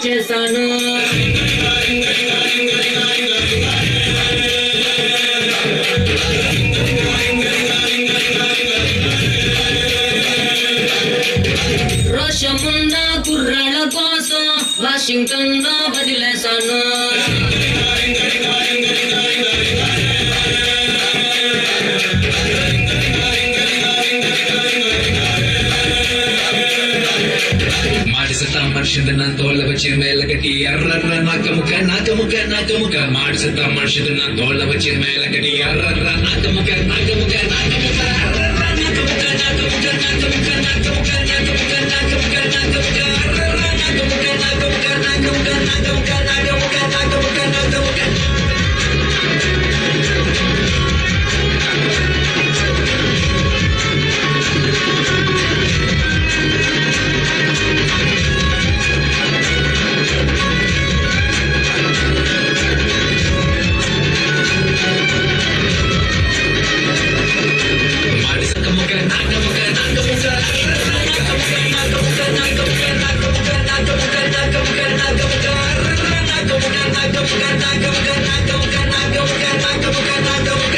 వచ్చేసాను రోషమున్న కుర్రాళ్ళ కోసం వాషింగ్టన్ లో వదిలేశాను ಮನುಷ್ಯದ ನಾನು ತೋಳ ಬಚ್ಚಿನ ಮೇಲೆ ಕಟ್ಟಿ ಅರ್ರರ್ರ ನಾಕಮುಖ ನಾಕಮುಖ ನಾಕಮುಖ ಮಾಡಿಸುತ್ತ ಮನುಷ್ಯದ ನಾನು ತೋಳ ಬಚ್ಚಿನ ಮೇಲೆ ಕಟ್ಟಿ ಅರ್ರರ್ರ ನಾಕಮುಖ ನಾಕಮುಖ ನಾಕಮುಖ ಅರ್ರರ್ರ ನಾಕಮುಖ ನಾಕಮುಖ ನಾಕಮುಖ ನಾಕಮುಖ ನಾಕಮುಖ ನಾಕಮುಖ ನಾಕಮುಖ ಅರ್ರರ್ರ ನಾಕಮುಖ ನಾಕಮುಖ ನಾಕಮುಖ ನಾಕಮುಖ ನಾಕಮುಖ ನಾಕಮುಖ ನಾಕಮುಖ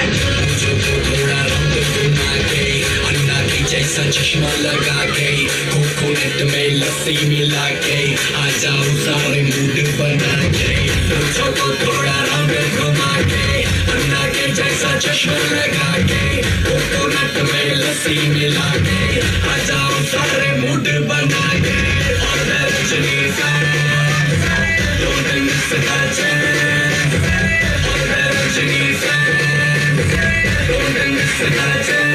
चश्मा लगा के कोकोनट में लस्सी मिला के आ जाओ सारे मूड बना के सोचो को थोड़ा रंग घुमा के अन्ना के जैसा चश्मा लगा के कोकोनट में लस्सी मिला के आ जाओ सारे मूड बना के और रजनी का don't miss the chance और रजनी का don't miss the chance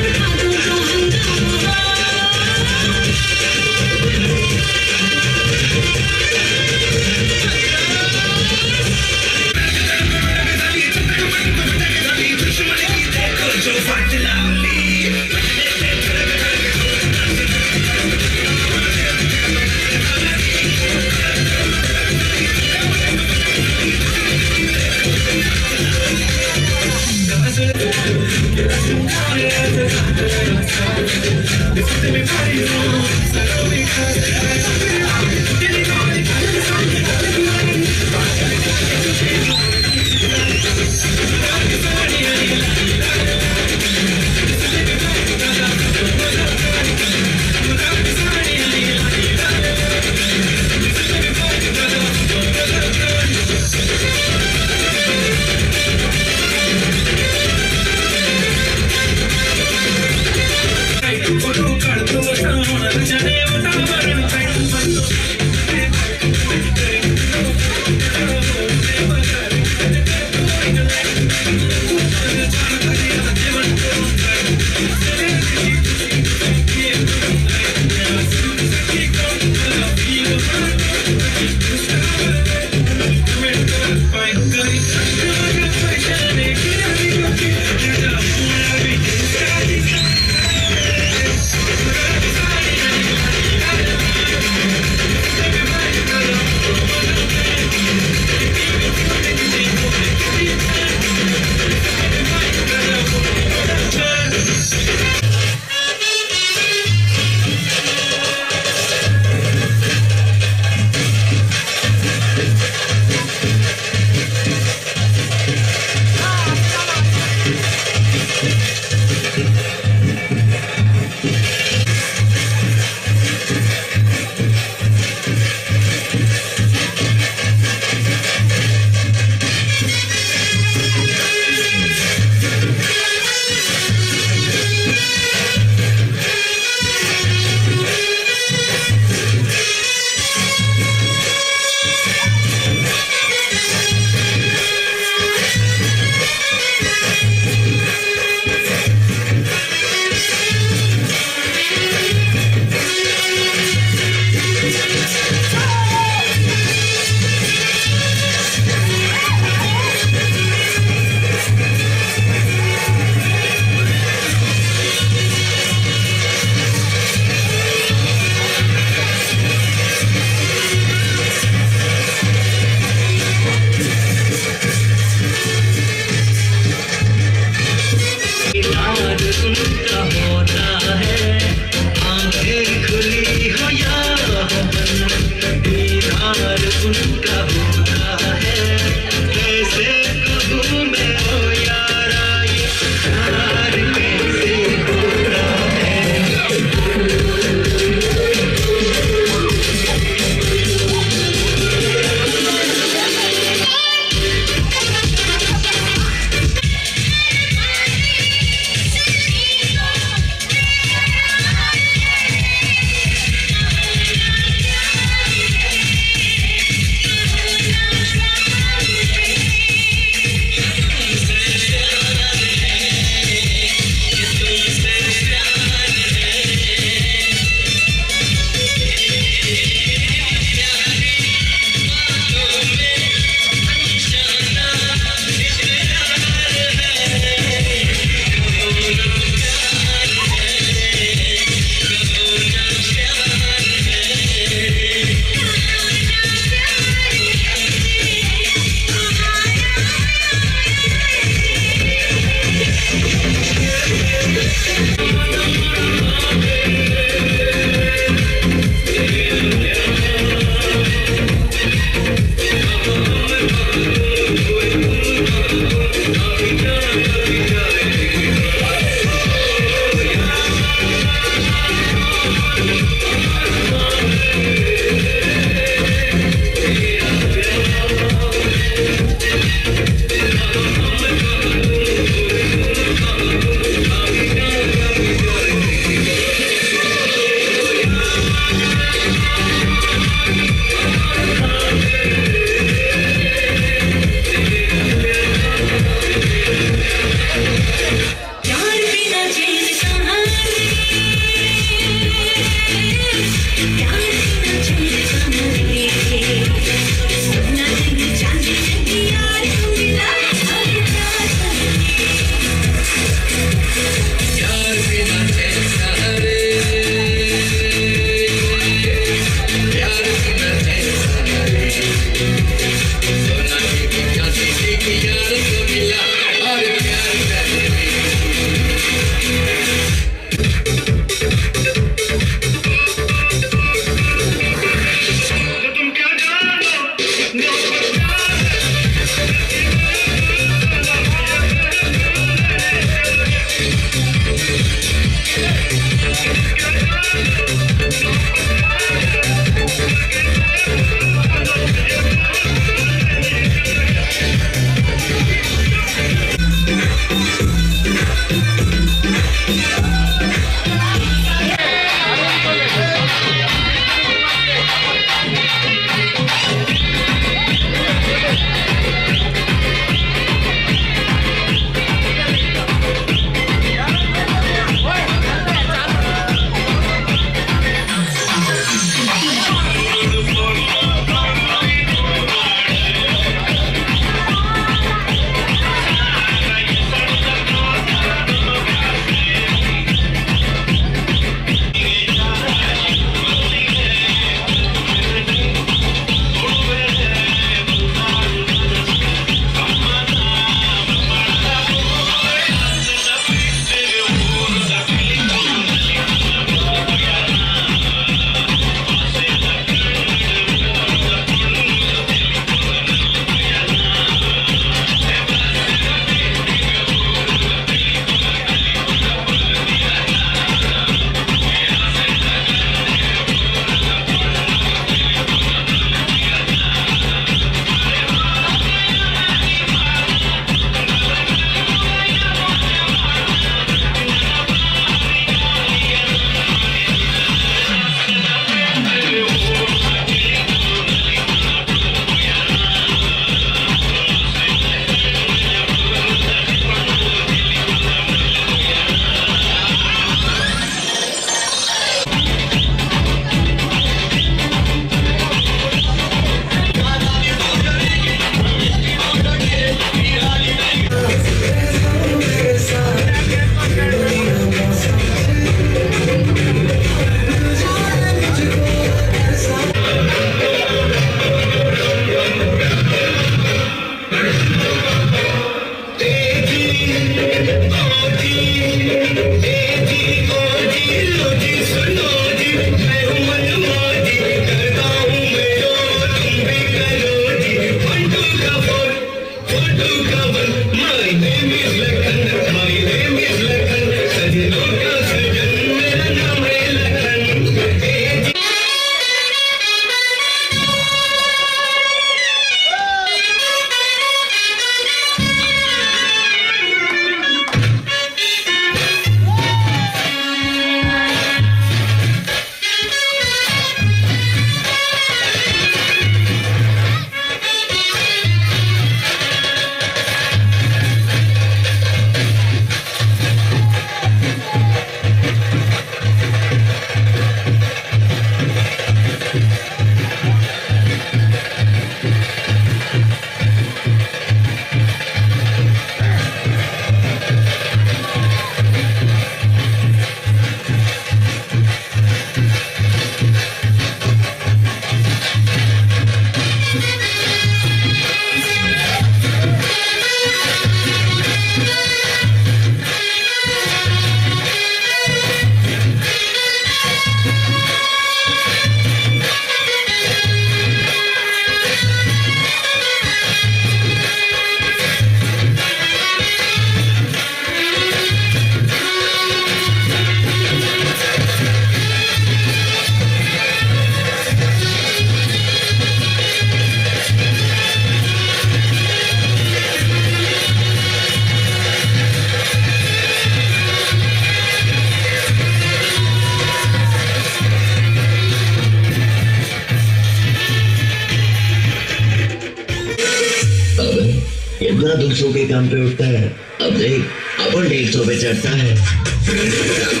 सौ के काम पे उठता है, अब देख अपन 150 पे चढ़ता है।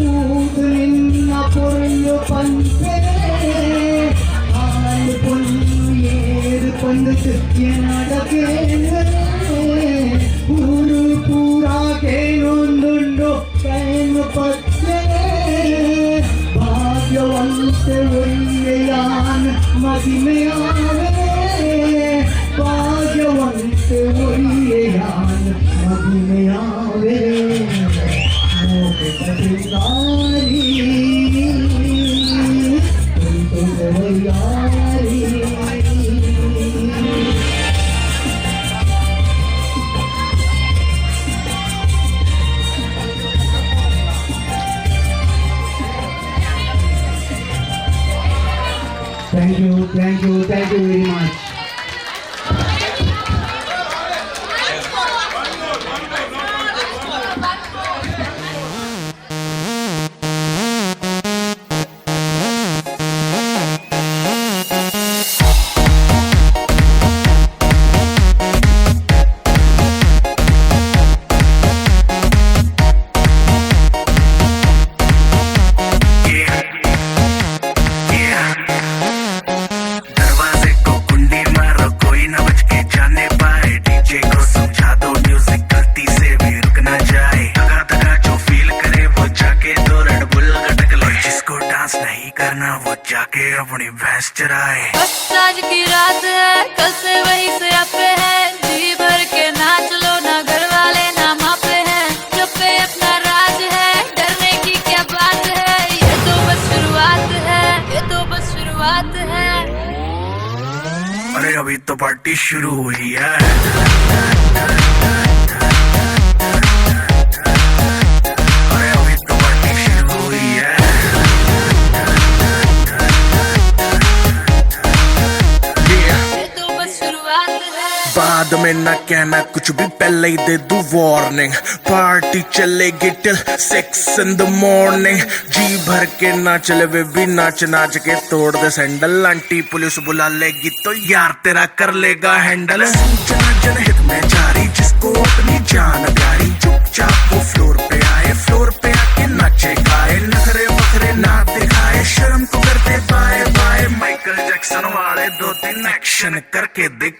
ಊದು ನಿನ್ನ ಪೊಳ್ಳು ಪಂಪೆ ಹಾಲು ಪೊಳ್ಳು ಏರು ಕೊಂಡು ಸುತ್ತಿನಡಕೆ ಊರು ಪೂರ ಕೇಳೊಂದುಂಡು ಕೈನು ಪತ್ತೆ ಭಾಗ್ಯವಂತೆ ಒಳ್ಳೆಯಾನ ಮದಿಮೆಯಾವೆ ಭಾಗ್ಯವಂತೆ ಒಳ್ಳೆಯಾನ ಮದಿಮೆಯಾವೆ ಮೋಗದಾರಿ Thank you very much. दरवाजे को कुंडी मारो कोई न बच के जाने पाए डीजे को समझा दो म्यूजिक गलती से भी रुक ना जाए दगा दगा जो फील करे वो जाके दो रेड बुल गटक ले जिसको डांस नहीं करना वो जाके अपनी भैंस चराए बस आज की रात है कल से वही से अपे है जी भर के नाच लो ना घर वाले ना मापे हैं जो पे अपना राज है डरने की क्या बात है ये तो बस शुरुआत है ये तो बस शुरुआत है अरे अभी तो पार्टी शुरू हुई है अरे अभी तो पार्टी शुरू हुई है ये तो बस शुरुआत है बाद में ना कहना कुछ भी पहले ही दे दूं वार्निंग पार्टी चलेगी टिल 6 in the morning जी भर के ना चले वे भी नाच नाच के तोड़ दे सैंडल आंटी पुलिस बुला लेगी तो यार तेरा कर लेगा हैंडल जनहित में जारी जिसको अपनी जान प्यारी चुपचाप वो फ्लोर पे आए फ्लोर पे आके नाचे गाए नखरे वखरे ना दिखाए शर्म को करते बाय बाय माइकल जैक्सन वाले 2-3 एक्शन करके दिख